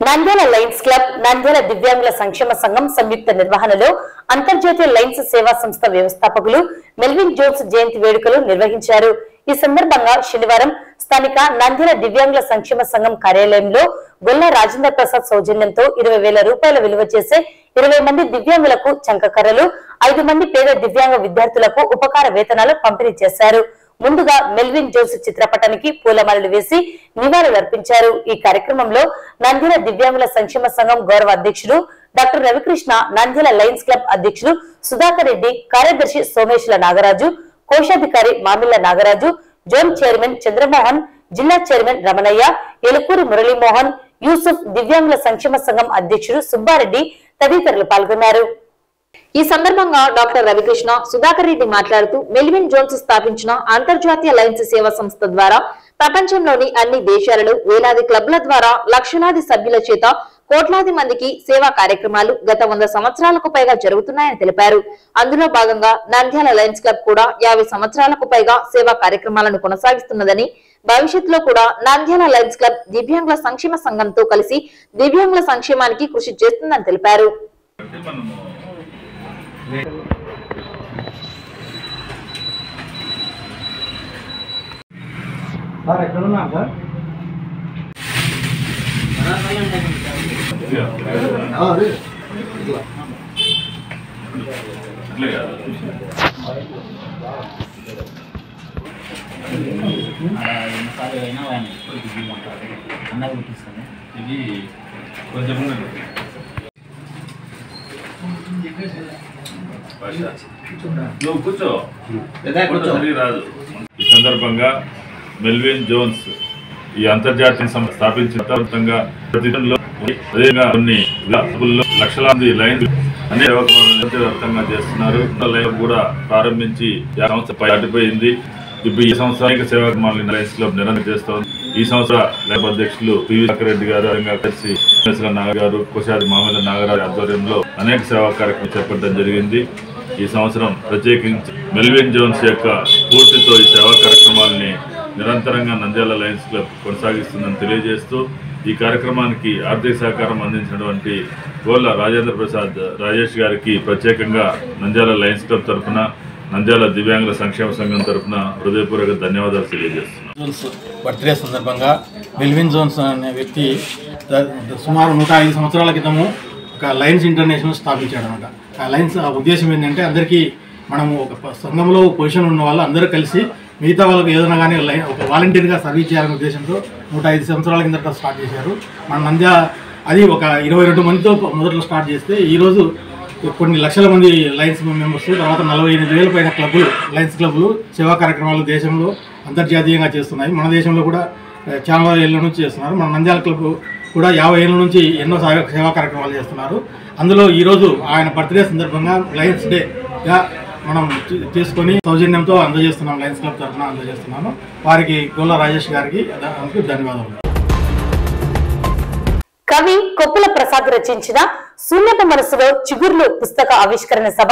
నంద్యాల లయన్స్ క్లబ్, నంద్యాల దివ్యాంగుల సంక్షేమ సంఘం సంయుక్త నిర్వహణలో అంతర్జాతీయ లయన్స్ సేవా సంస్థ వ్యవస్థాపకులు మెల్విన్ జోన్స్ జయంతి వేడుకలు నిర్వహించారు. ఈ సందర్భంగా శనివారం స్థానిక నంద్యాల దివ్యాంగుల సంక్షేమ సంఘం కార్యాలయంలో గొల్ల రాజేంద్ర ప్రసాద్ సౌజన్యంతో 20,000 రూపాయల విలువ చేసే 20 మంది దివ్యాంగులకు చంకకర్రలు, 5 మంది పేద దివ్యాంగ విద్యార్థులకు ఉపకార వేతనాలు పంపిణీ చేశారు. ముందుగా మెల్విన్ జోన్స్ చిత్రపటానికి పూలమాలలు వేసి నివాళులర్పించారు. ఈ కార్యక్రమంలో నంద్యాల దివ్యాంగుల సంక్షేమ సంఘం గౌరవ అధ్యక్షుడు doctor Ravikrishna, Nandyal Lions club అధ్యక్షుడు సుధాకర్ రెడ్డి, కార్యదర్శి సోమేశ్వర నాగరాజు, కోశాధికారి మామిళ్ల నాగరాజు, జోన్ చైర్మన్ చంద్రమోహన్, జిల్లా చైర్మన్ రమణయ్య, ఎలుకూరు మురళీమోహన్, యూసుఫ్, దివ్యాంగుల సంక్షేమ సంఘం అధ్యక్షుడు సుబ్బారెడ్డి తదితరులు పాల్గొన్నారు. ఈ సందర్భంగా డాక్టర్ రవికృష్ణ, సుధాకర్ రెడ్డి మాట్లాడుతూ మెల్విన్ జోన్స్ స్థాపించిన అంతర్జాతీయ లయన్స్ సేవా సంస్థ ద్వారా ప్రపంచంలోని అన్ని దేశాలలో వేలాది క్లబ్ల ద్వారా లక్షలాది సభ్యుల చేత కోట్లాది మందికి సేవా కార్యక్రమాలు గత 100 సంవత్సరాలకు పైగా జరుగుతున్నాయని తెలిపారు. అందులో భాగంగా నంద్యాల లయన్స్ క్లబ్ కూడా 50 సంవత్సరాలకు పైగా సేవా కార్యక్రమాలను కొనసాగిస్తున్నదని, భవిష్యత్తులో కూడా నంద్యాల లయన్స్ క్లబ్ దివ్యాంగుల సంక్షేమ సంఘంతో కలిసి దివ్యాంగుల సంక్షేమానికి కృషి చేస్తుందని తెలిపారు. నువ్వు కూర్చో రాదు. ఈ సందర్భంగా మెల్విన్ జోన్స్ ఈ అంతర్జాతీయ సంస్థ స్థాపించిన కొన్ని లక్షలాది లైన్స్ అనే వ్యాప్తంగా చేస్తున్నారు. లైన్ కూడా ప్రారంభించి సంస్థ దాటిపోయింది. ఇప్పుడు ఈ సంవత్సరం అనేక సేవా కార్యక్రమాలను లయన్స్ క్లబ్ నిరంతరం చేస్తోంది. ఈ సంవత్సరం లైన్ అధ్యక్షులు పివి రెడ్డి గారు, కలిసి నాగర్ గారు, కోశాది మామిళ్ల నాగరాజు ఆధ్వర్యంలో అనేక సేవా కార్యక్రమాలు చేపట్టడం జరిగింది. ఈ సంవత్సరం ప్రత్యేకించి మెల్విన్ జోన్స్ యొక్క పూర్తితో ఈ సేవా కార్యక్రమాలని నిరంతరంగా నంద్యాల లయన్స్ క్లబ్ కొనసాగిస్తుందని తెలియజేస్తూ ఈ కార్యక్రమానికి ఆర్థిక సహకారం అందించినటువంటి గోళ్ళ రాజేంద్ర ప్రసాద్ రాజేష్ గారికి ప్రత్యేకంగా నంద్యాల లయన్స్ క్లబ్ తరఫున, నంద్యాల దివ్యాంగుల సంక్షేమ సంఘం తరఫున హృదయపూర్వక ధన్యవాదాలు తెలియజేస్తున్నాం. జోన్స్ బర్త్డే సందర్భంగా మెల్విన్ జోన్స్ అనే వ్యక్తి సుమారు 105 సంవత్సరాల క్రితము ఒక లయన్స్ ఇంటర్నేషనల్ స్థాపించాడు అనమాట. ఆ లయన్స్ ఉద్దేశం ఏంటంటే అందరికీ మనము ఒక సంఘంలో పొజిషన్ ఉన్న వాళ్ళు అందరూ కలిసి మిగతా వాళ్ళకి ఏదైనా కానీ ఒక వాలంటీర్గా సర్వీస్ చేయాలనే ఉద్దేశంతో 105 సంవత్సరాల కిందట స్టార్ట్ చేశారు. మన నంద్యాల అది ఒక 22 మందితో మొదట్లో స్టార్ట్ చేస్తే ఈరోజు కొన్ని లక్షల మంది లయన్స్ మెంబర్స్, తర్వాత 48,000 పైన క్లబ్లు, లయన్స్ క్లబ్లు సేవా కార్యక్రమాలు దేశంలో అంతర్జాతీయంగా చేస్తున్నాయి. మన దేశంలో కూడా చాలా ఏళ్ళ నుంచి చేస్తున్నారు. మన నంద్యాల క్లబ్ కూడా 50 ఏళ్ళ నుంచి ఎన్నో సేవా కార్యక్రమాలు చేస్తున్నారు. అందులో ఈరోజు ఆయన బర్త్డే సందర్భంగా లయన్స్ డేగా మనం తీసుకొని సౌజన్యంతో అందజేస్తున్నాం. లయన్స్ క్లబ్ తరఫున అందజేస్తున్నాను. వారికి గోళ్ళ రాజేష్ గారికి ధన్యవాదాలు. కవి కొప్పుల ప్రసాద్ రచించిన శూన్యత మనసులో చిగుర్లు పుస్తక ఆవిష్కరణ సభ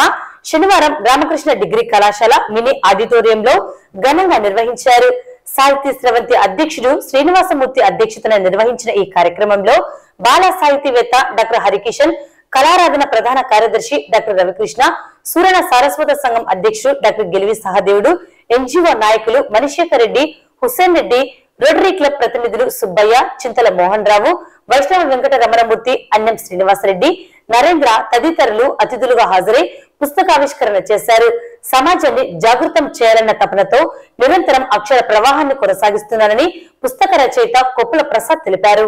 శనివారం రామకృష్ణ డిగ్రీ కళాశాల మినీ ఆడిటోరియంలో ఘనంగా నిర్వహించారు. సాహితీ స్రవంతి అధ్యక్షుడు శ్రీనివాసమూర్తి అధ్యక్షతన నిర్వహించిన ఈ కార్యక్రమంలో బాల సాహితీవేత్త డాక్టర్ హరికిషన్, కళారాధన ప్రధాన కార్యదర్శి డాక్టర్ రవికృష్ణ, సూరణ సారస్వత సంఘం అధ్యక్షుడు డాక్టర్ గెలివి సహదేవుడు, ఎన్జిఓ నాయకులు మణిశేఖర్ రెడ్డి, హుస్సేన్ రెడ్డి, రోటరీ క్లబ్ ప్రతినిధులు సుబ్బయ్య, చింతల మోహన్ రావు, వైష్ణవ వెంకట రమణమూర్తి, అన్నం శ్రీనివాసరెడ్డి, నరేంద్ర తదితరులు అతిథులుగా హాజరై పుస్తకావిష్కరణ చేశారు. సమాజాన్ని జాగృతం చేయాలన్న తపనతో నిరంతరం అక్షర ప్రవాహాన్ని కొనసాగిస్తున్నారని పుస్తక రచయిత కొప్పుల ప్రసాద్ తెలిపారు.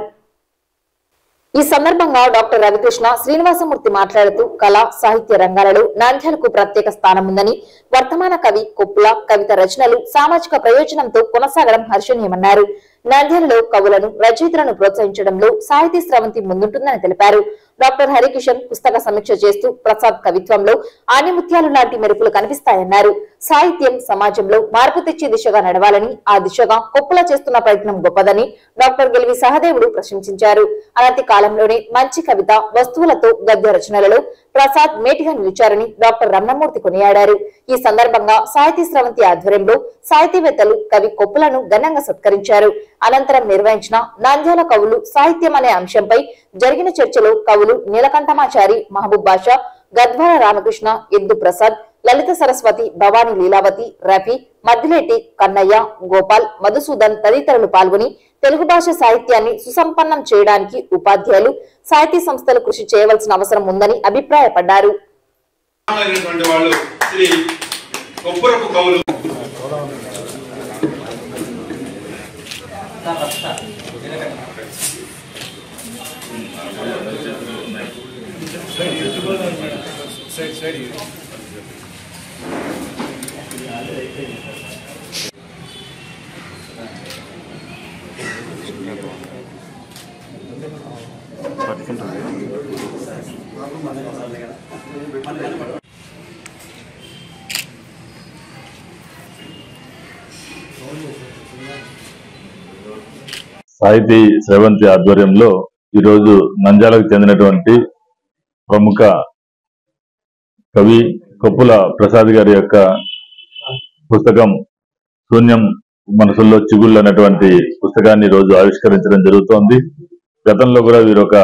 ఈ సందర్భంగా డాక్టర్ రవికృష్ణ, శ్రీనివాసమూర్తి మాట్లాడుతూ కళ సాహిత్య రంగాలలో నంద్యాలకు ప్రత్యేక స్థానం ఉందని, వర్తమాన కవి కొప్పుల కవిత రచనలు సామాజిక ప్రయోజనంతో కొనసాగడం హర్షణీయమన్నారు. నంద్యాలలో కవులను, రచయితలను ప్రోత్సహించడంలో సాహితీ స్రవంతి ముందుంటుందని తెలిపారు. డాక్టర్ హరికిషన్ పుస్తక సమీక్ష చేస్తూ ప్రసాద్ కవిత్వంలో ఆనిముత్యాలు లాంటి మెరుపులు కనిపిస్తాయన్నారు. సాహిత్యం సమాజంలో మార్పు తెచ్చే దిశగా నడవాలని, ఆ దిశగా కొప్పుల చేస్తున్న ప్రయత్నం గొప్పదని డాక్టర్ గెలివి సహదేవుడు ప్రశంసించారు. అనతి కాలంలోనే మంచి కవిత వస్తువులతో గద్య రచనలలో ప్రసాద్ మేటిగా నిలిచారని డాక్టర్ రమణమూర్తి కొనియాడారు. ఈ సందర్భంగా సాహితీ స్రవంతి ఆధ్వర్యంలో సాహితీవేత్తలు కవి కొప్పులను ఘనంగా సత్కరించారు. అనంతరం నిర్వహించిన నంద్యాల కవులు సాహిత్యం అనే అంశంపై జరిగిన చర్చలో కవులు నీలకంఠమాచారి, మహబూబ్ బాషా, గద్వాల రామకృష్ణ, ఎద్దు ప్రసాద్, లలిత సరస్వతి, భవానీ లీలావతి, రఫీ, మద్దిలేటి, కన్నయ్య, గోపాల్, మధుసూదన్ తదితరులు పాల్గొని తెలుగు భాష సాహిత్యాన్ని సుసంపన్నం చేయడానికి ఉపాధ్యాయులు, సాహితీ సంస్థలు కృషి చేయవలసిన అవసరం ఉందని అభిప్రాయపడ్డారు. సాహితీ స్రవంతి ఆధ్వర్యంలో ఈరోజు నంద్యాలకు చెందినటువంటి ప్రముఖ కవి కొప్పుల ప్రసాద్ గారి యొక్క పుస్తకం శూన్యం మనసుల్లో చిగుళ్ళు అనేటువంటి పుస్తకాన్ని రోజు ఆవిష్కరించడం జరుగుతోంది. గతంలో కూడా వీరు ఒక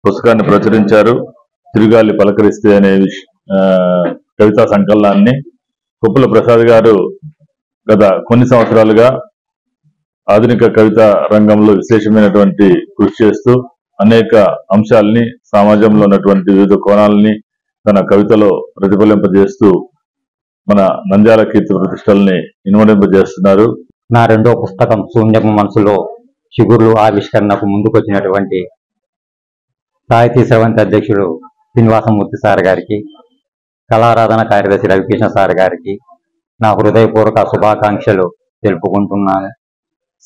పుస్తకాన్ని ప్రచురించారు, తిరుగాలి పలకరిస్తే అనే కవితా సంకలనాన్ని. కొప్పుల ప్రసాద్ గారు గత కొన్ని సంవత్సరాలుగా ఆధునిక కవిత రంగంలో విశేషమైనటువంటి కృషి చేస్తూ అనేక అంశాలని, సమాజంలో ఉన్నటువంటి వివిధ కోణాలని తన కవితలో ప్రతిఫలింపజేస్తూ మన నంద్యాల కీర్తి ప్రతిష్టల్ని ఇనుమడింపజేస్తున్నారు. నా రెండో పుస్తకం శూన్యం మనసులో చిగుర్లు ఆవిష్కరణకు ముందుకొచ్చినటువంటి సాహితీ స్రవంతి అధ్యక్షుడు శ్రీనివాసమూర్తి సార్ గారికి, కళారాధన కార్యదర్శి రవికృష్ణ సార్ గారికి నా హృదయపూర్వక శుభాకాంక్షలు తెలుపుకుంటున్నాను.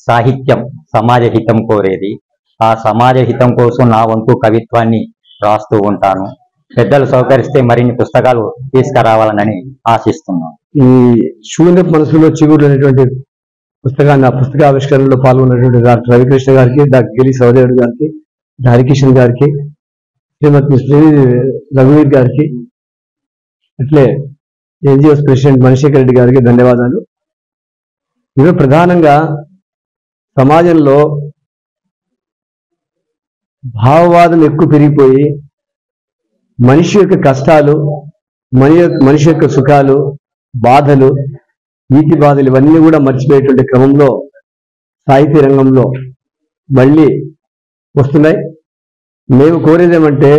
సాహిత్యం సమాజ హితం కోరేది. ఆ సమాజ హితం కోసం నా వంతు కవిత్వాన్ని రాస్తూ ఉంటాను. పెద్దలు సహకరిస్తే మరిన్ని పుస్తకాలు తీసుకురావాలని ఆశిస్తున్నాను. ఈ శూన్య మనసులో చిగురు అనేటువంటి పుస్తకాన్ని, ఆ పుస్తక ఆవిష్కరణలో పాల్గొన్నటువంటి డాక్టర్ రవికృష్ణ గారికి, డాక్టర్ గిలి సౌదేవుడు గారికి, హరికిషన్ గారికి, శ్రీమతి శ్రీ రఘువీర్ గారికి, అట్లే ఎన్జిఓస్ ప్రెసిడెంట్ మణిశేఖర్ రెడ్డి గారికి ధన్యవాదాలు. ఇవి ప్రధానంగా సమాజంలో భావవాదం ఎక్కువ పెరిగిపోయి మనిషి యొక్క కష్టాలు, మనిషి యొక్క సుఖాలు, బాధలు, నీతి బాధలు ఇవన్నీ కూడా మర్చిపోయేటువంటి క్రమంలో సాహితీ రంగంలో మళ్ళీ వస్తున్నాయి. మేము కోరేదేమంటే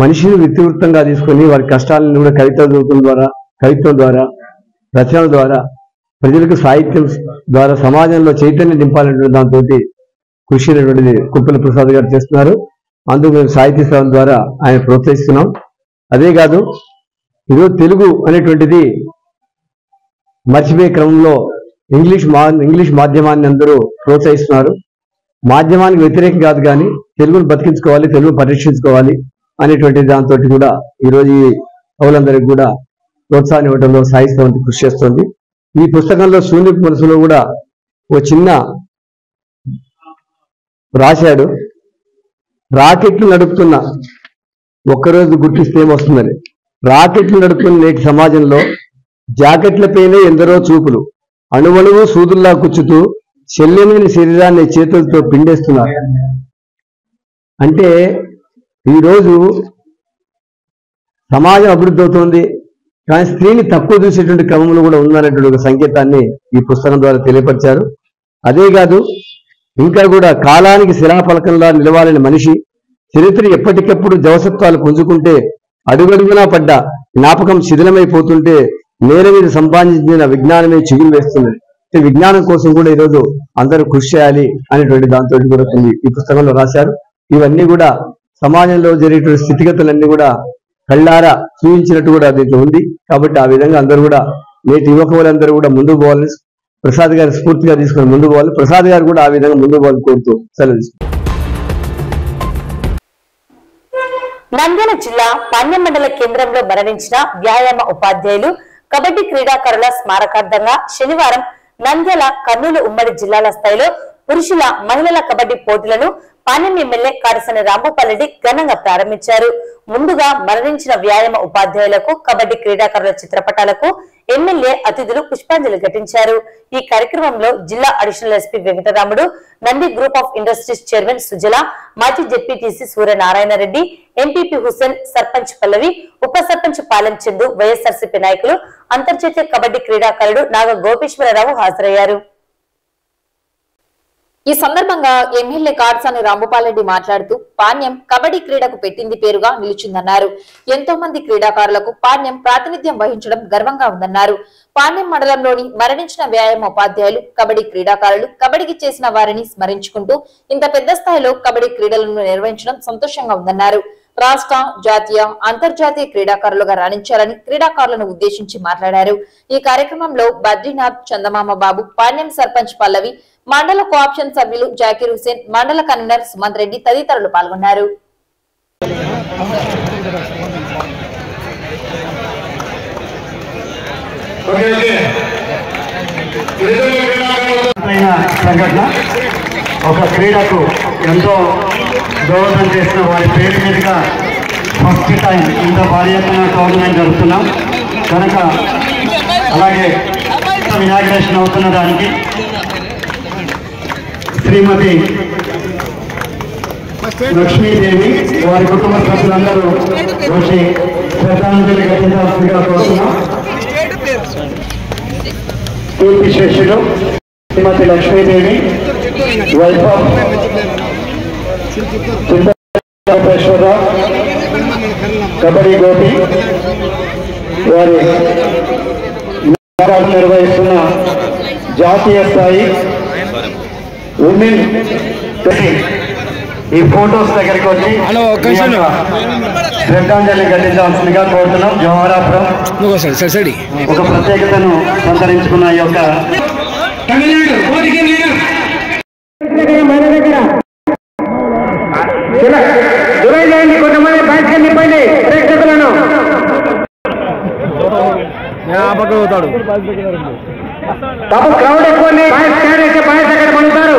మనిషిని వృత్తివృత్తంగా తీసుకొని వారి కష్టాలను కూడా కవిత్వం ద్వారా రచనల ద్వారా ప్రజలకు సాహిత్యం ద్వారా సమాజంలో చైతన్యం నింపాలనేటువంటి దాంతో కృషి అయినటువంటిది కుప్పల ప్రసాద్ గారు చేస్తున్నారు. అందుకు మేము సాహిత్య సేవ ద్వారా ఆయన ప్రోత్సహిస్తున్నాం. అదే కాదు, ఈరోజు తెలుగు అనేటువంటిది మర్చిపోయే క్రమంలో ఇంగ్లీష్ మాధ్యమాన్ని అందరూ ప్రోత్సహిస్తున్నారు. మాధ్యమానికి వ్యతిరేకం కాదు, కానీ తెలుగును బతికించుకోవాలి, తెలుగును పరిరక్షించుకోవాలి అనేటువంటి దాంతో కూడా ఈరోజు ఈ కవులందరికీ కూడా ప్రోత్సాహం ఇవ్వడంలో సాహిత్యం కృషి చేస్తోంది. ఈ పుస్తకంలో శూన్యపు మనసులో కూడా ఓ చిన్న రాశాడు, రాకెట్లు నడుపుతున్న ఒక్కరోజు గుర్తిస్తే ఏమొస్తుందని. రాకెట్లు నడుపుతున్న నేటి సమాజంలో జాకెట్లపైనే ఎందరో చూపులు, అణువణువు సూదుల్లా కుచ్చుతూ శల్యమైన శరీరాన్ని చేతులతో పిండేస్తున్నారు. అంటే ఈరోజు సమాజం అభివృద్ధి అవుతోంది, కానీ స్త్రీని తక్కువ చూసేటువంటి క్రమంలో కూడా ఉందనేటువంటి ఒక సంకేతాన్ని ఈ పుస్తకం ద్వారా తెలియపరిచారు. అదే కాదు, ఇంకా కూడా కాలానికి శిలాఫలకంలా నిలవాలని మనిషి చరిత్ర ఎప్పటికప్పుడు జవసత్వాలు పుంజుకుంటే అడుగడుగునా పడ్డ జ్ఞాపకం శిథిలమైపోతుంటే నేల మీద సంపాదించిన విజ్ఞానమే చిగురు వేస్తున్నది. విజ్ఞానం కోసం కూడా ఈరోజు అందరూ కృషి చేయాలి అనేటువంటి దాంతో కూడా ఈ పుస్తకంలో రాశారు. ఇవన్నీ కూడా సమాజంలో జరిగేటువంటి స్థితిగతులన్నీ కూడా కళ్ళారా చూపించినట్టు కూడా దీంట్లో ఉంది. కాబట్టి ఆ విధంగా అందరూ కూడా నేటి యువకులందరూ కూడా ముందుకు పోవాలని, ప్రసాద్ గారి స్ఫూర్తిగా తీసుకొని ముందుకు పోవాలి. ప్రసాద్ గారు కూడా ఆ విధంగా ముందుకు పోవాలని కోరుతూ సెలవు తీసుకుంటారు. నంద్యాల జిల్లా పాణ్యం మండల కేంద్రంలో మరణించిన వ్యాయామ ఉపాధ్యాయులు, కబడ్డీ క్రీడాకారుల స్మారకార్థంగా శనివారం నంద్యాల, కర్నూలు ఉమ్మడి జిల్లాల స్థాయిలో పురుషుల, మహిళల కబడ్డీ పోటీలను పాణ్యం ఎమ్మెల్యే కాడసాని రాంభూపాల్రెడ్డి ఘనంగా ప్రారంభించారు. ముందుగా మరణించిన వ్యాయామ ఉపాధ్యాయులకు, కబడ్డీ క్రీడాకారుల చిత్రపటాలకు ఎమ్మెల్యే అతిథులు పుష్పాంజలి ఘటించారు. ఈ కార్యక్రమంలో జిల్లా additional SP Venkataramudu, Nandi group of industries chairman Sujala, మాజీ జెడ్పీటీసీ సూర్యనారాయణ రెడ్డి, ఎంపీపీ హుసేన్, సర్పంచ్ పల్లవి, ఉప సర్పంచ్ పాలెం చందు, వైఎస్ఆర్సీపీ నాయకులు, అంతర్జాతీయ కబడ్డీ క్రీడాకారుడు నాగ గోపేశ్వరరావు హాజరయ్యారు. ఈ సందర్భంగా ఎమ్మెల్యే కాడసాని రాంభూపాల్రెడ్డి మాట్లాడుతూ పాణ్యం కబడ్డీ క్రీడకు పెట్టింది పేరుగా నిలిచిందన్నారు. ఎంతో మంది క్రీడాకారులకు పాణ్యం ప్రాతినిధ్యం వహించడం గర్వంగా ఉందన్నారు. పాణ్యం మండలంలోని మరణించిన వ్యాయామ ఉపాధ్యాయులు, కబడ్డీ క్రీడాకారులు కబడ్డీకి చేసిన వారిని స్మరించుకుంటూ ఇంత పెద్ద స్థాయిలో కబడ్డీ క్రీడలను నిర్వహించడం సంతోషంగా ఉందన్నారు. రాష్ట్ర, జాతీయ, అంతర్జాతీయ క్రీడాకారులుగా రాణించాలని క్రీడాకారులను ఉద్దేశించి మాట్లాడారు. ఈ కార్యక్రమంలో బద్రీనాథ్, చందమామ బాబు, పాణ్యం సర్పంచ్ పల్లవి, మండల కోఆప్షన్ సభ్యులు జాకీర్ హుసేన్, మండల కన్వీనర్ సుమంత్ రెడ్డి తదితరులు పాల్గొన్నారు. ఒక క్రీడకు ఎంతో దోహదం చేసిన వారి పేరు మీదుగా ఫస్ట్ టైం ఇంత భారీ ఎత్తున టోర్నమెంట్ జరుపుతున్నాం కనుక, అలాగే ఇనాగ్రేషన్ అవుతున్న దానికి శ్రీమతి లక్ష్మీదేవి వారి కుటుంబ సభ్యులందరూ వచ్చి శ్రద్ధాంజలి ఘటించాల్సిందిగా కోరుతున్నాం. కీర్తి శేషుడు శ్రీమతి లక్ష్మీదేవి, వైఫ్ ఆఫ్ చింతేశ్వరరావు, కబడ్డీ గోపి వారి నిర్వహిస్తున్న జాతీయ స్థాయి ఉమెన్ ఈ ఫోటోస్ దగ్గరికి వచ్చి శ్రద్ధాంజలి ఘటించాల్సిందిగా కోరుతున్నాం. జవహరాపురం ఒక ప్రత్యేకతను సంతరించుకున్న ఈ యొక్క కొంతమంది బయటకు నింపండి ప్రేక్షకులను. పాప క్రౌడ్ ఎక్కువ ఉంది, బాయ్స్ అక్కడ పండుతారు.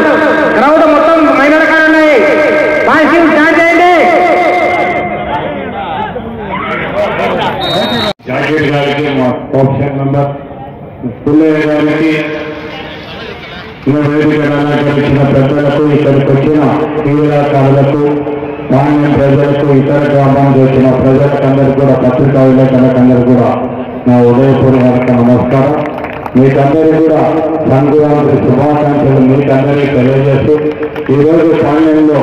క్రౌడ్ మొత్తం మహిళల కాడ ఉన్నాయి. బాయ్స్ స్టార్ట్ చేయండి. జాకెట్ గారికి, మా ఆప్షన్ మెంబర్ పుల్లయ్య గారికి, వేదిక అలంకరించిన పెద్దలకు, ఇక్కడికి వచ్చిన క్రీడాకారులకు, పాణ్యం ప్రజలకు, ఇతర గ్రామాలకు వచ్చిన ప్రజలకందరికీ కూడా, పత్రికా విలేకరులకందరూ కూడా నా ఉదయపూర్వక నమస్కారం. మీకందరూ కూడా సంక్రాంతి శుభాకాంక్షలు మీకందరికీ తెలియజేస్తూ, ఈరోజు పాణ్యంలో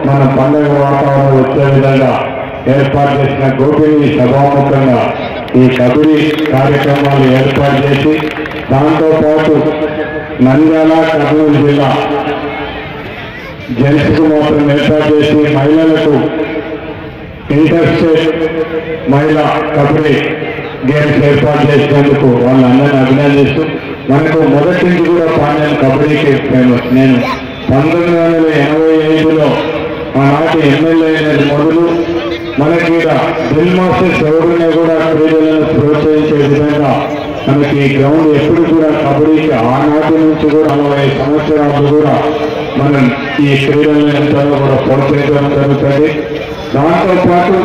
మన పండుగ వాతావరణం వచ్చే విధంగా ఏర్పాటు చేసిన గోపిని సభాముఖంగా ఈ కబడ్డీ కార్యక్రమాలు ఏర్పాటు చేసి దాంతోపాటు నంద్యాల కర్నూలు జిల్లా జెంట్స్కు మాత్రం ఏర్పాటు చేసి మహిళలకు ఇంటర్ స్టేట్ మహిళా కబడ్డీ గేమ్స్ ఏర్పాటు చేసినందుకు వాళ్ళందరినీ అభినందిస్తూ మనకు మొదటి నుంచి కూడా పాండ్యం కబడ్డీకి ఫేమస్. నేను 1985లో ఆనాటి ఎమ్మెల్యే అయినది మొదలు మనకి డ్రిల్ మాస్టర్స్ ఎవరిని కూడా క్రీడలను ప్రోత్సహించే విధంగా మనకి ఈ గ్రౌండ్ ఎప్పుడు కూడా కబడ్డీకి ఆనాటి నుంచి కూడా 40 సంవత్సరాలు కూడా మనం ఈ క్రీడలను ఎంతో కూడా ప్రోత్సహించడం జరుగుతుంది. దాంతోపాటు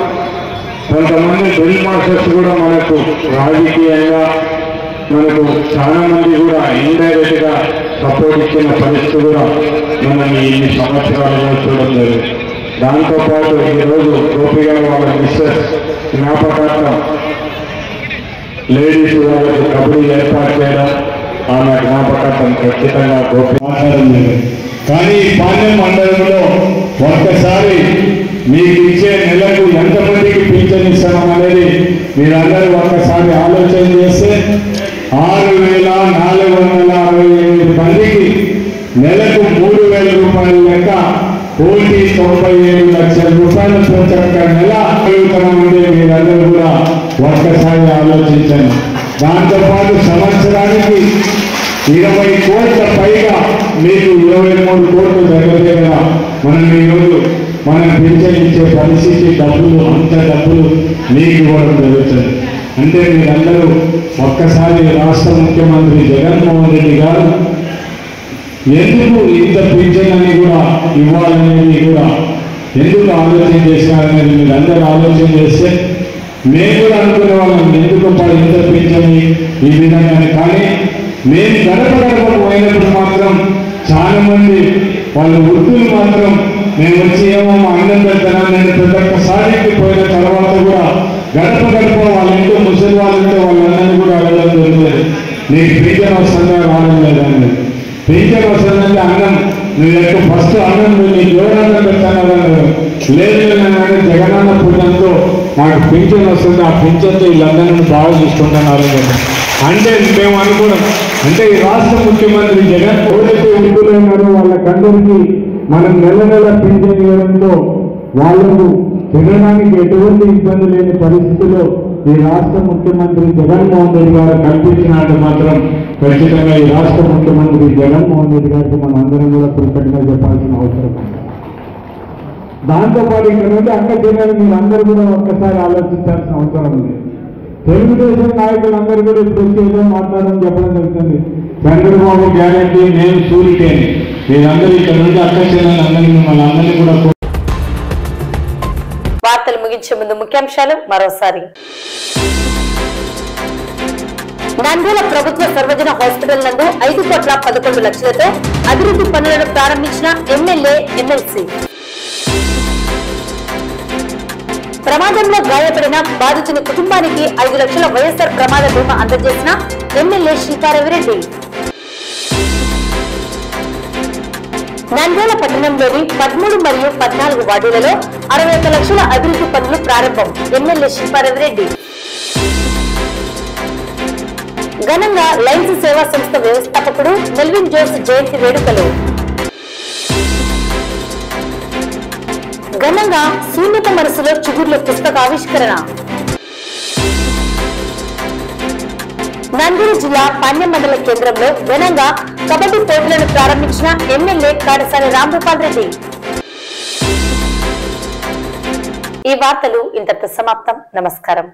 కొంతమంది డ్రిల్ మాస్టర్స్ కూడా మనకు రాజకీయంగా మనకు చాలా మంది కూడా ఇండైరెక్ట్ గా సపోర్ట్ ఇచ్చిన పరిస్థితి కూడా మనం ఇన్ని సంవత్సరాలుగా చూడడం జరిగింది. దాంతోపాటు ఈరోజు గోపి గారు వాళ్ళ మిస్సెస్ జ్ఞాపకార్థం లేడీస్ వాళ్ళకి కబడ్డీ ఏర్పాటు చేయడం ఆమె జ్ఞాపకార్థం ఖచ్చితంగా గోపి మాట్లాడలేదు. కానీ పాండ్యం మండలంలో ఒక్కసారి మీకు ఇచ్చే నెలకు ఎంతమందికి పింఛన్ ఇస్తాం అనేది మీరందరూ ఒక్కసారి ఆలోచన చేస్తే 6,468 మందికి నెలకు 3,000 రూపాయల లెక్క 1,97 లక్షల రూపాయల ప్రతి నెల అడుగుతామంటే మీరందరూ కూడా ఒక్కసారి ఆలోచించండి. దాంతోపాటు సంవత్సరానికి 20 కోట్ల పైగా మీకు 23 కోట్లు దగ్గర మనం ఈరోజు మనం పింఛన్ ఇచ్చే పరిస్థితి డబ్బులు అంత డబ్బులు మీకు ఇవ్వడం జరుగుతుంది. అంటే మీరందరూ ఒక్కసారి రాష్ట్ర ముఖ్యమంత్రి జగన్మోహన్ రెడ్డి గారు ఎందుకు ఇంత పింఛన్ అని కూడా ఇవ్వాలనేది కూడా ఎందుకు ఆలోచన చేశారనేది మీరందరూ ఆలోచన చేస్తే మేము కూడా అనుకునే వాళ్ళం ఎందుకు ఇంత పింఛన్ ఈ విధంగా. కానీ మేము గడప పోయినప్పుడు మాత్రం చాలా మంది వాళ్ళ వృద్ధులు మాత్రం మేము వచ్చి ఏమో మా అన్నం పెడతాను నేను ప్రతి ఒక్కసారికి పోయిన తర్వాత కూడా గడప వాళ్ళ ఇంట్లో ముసలి వాళ్ళు ఉంటే వాళ్ళందరినీ కూడా అడగడం జరుగుతుంది. నీకు పింఛన్ వస్తుందా రావడం లేదండి. పింఛన్ వస్తుందంటే అన్నం నువ్వు యొక్క ఫస్ట్ అన్నం నీకు ఎవరన్నా పెడతాను లేదు జగనన్న పుణ్యంతో మాకు పింఛన్ వస్తుంది. ఆ పింఛన్తో వీళ్ళందరినీ బాగా చూసుకుంటున్నారు అంటే మేము అనుకోవడం అంటే ఈ రాష్ట్ర ముఖ్యమంత్రి జగన్ ఎవరైతే వృద్ధులైనారో వాళ్ళకందరికీ మనం నెల నెల పింఛన్ ఇవ్వడంతో వాళ్లకు తినడానికి ఎటువంటి ఇబ్బంది లేని పరిస్థితిలో ఈ రాష్ట్ర ముఖ్యమంత్రి జగన్మోహన్ రెడ్డి గారు కల్పించినట్టు మాత్రం ఖచ్చితంగా ఈ రాష్ట్ర ముఖ్యమంత్రి జగన్మోహన్ రెడ్డి గారికి మనం అందరం కూడా కృతజ్ఞతగా చెప్పాల్సిన అవసరం. దాంతోపాటు ఇక్కడ నుండి అక్క జిల్లాలు మీరు అందరూ కూడా ఒక్కసారి ఆలోచించాల్సిన అవసరం ఉంది. తెలుగుదేశం నాయకులందరూ కూడా ఇప్పుడు వచ్చేదో మాట్లాడడం చెప్పడం జరుగుతుంది. చంద్రబాబు గ్యారెంటీ నేను సూరికే అని మీరందరూ ఇక్కడ నుండి అక్క జిల్లాలు అందరినీ మిమ్మల్ని అందరినీ కూడా. వార్తలు ముగించే ముందు ముఖ్యాంశాలు మరోసారి. నంద్యాల ప్రభుత్వ సర్వజన హాస్పిటల్ నందు 5,11 లక్షలతో అభివృద్ధి పనులను ప్రారంభించిన ఎమ్మెల్యే ఎమ్మెల్సీ. ప్రమాదంలో గాయపడిన బాధితుని కుటుంబానికి 5 లక్షల వైఎస్ఆర్ ప్రమాద బీమా అందజేసిన ఎమ్మెల్యే శిల్పారవిరెడ్డి. నంద్యాల పట్టణంలోని 13 మరియు 14 వార్డులలో 61 లక్షల అభివృద్ధి పనులు ప్రారంభం ఎమ్మెల్యే శిల్పారవిరెడ్డి. ఘనంగా లయన్స్ సేవా సంస్థ వ్యవస్థాపకుడు మెల్విన్ జోన్స్ జయంతి వేడుకలు. ఘనంగా శూన్యత మనసులో చిగుర్ల పుస్తక ఆవిష్కరణ. నంద్యాల జిల్లా పాండ్యం మండల కేంద్రంలో ఘనంగా కబడ్డీ పోటీలను ప్రారంభించిన ఎమ్మెల్యే కాడసాని రాంభూపాల్ రెడ్డి. ఈ వార్తలు ఇంతటితో సమాప్తం. నమస్కారం.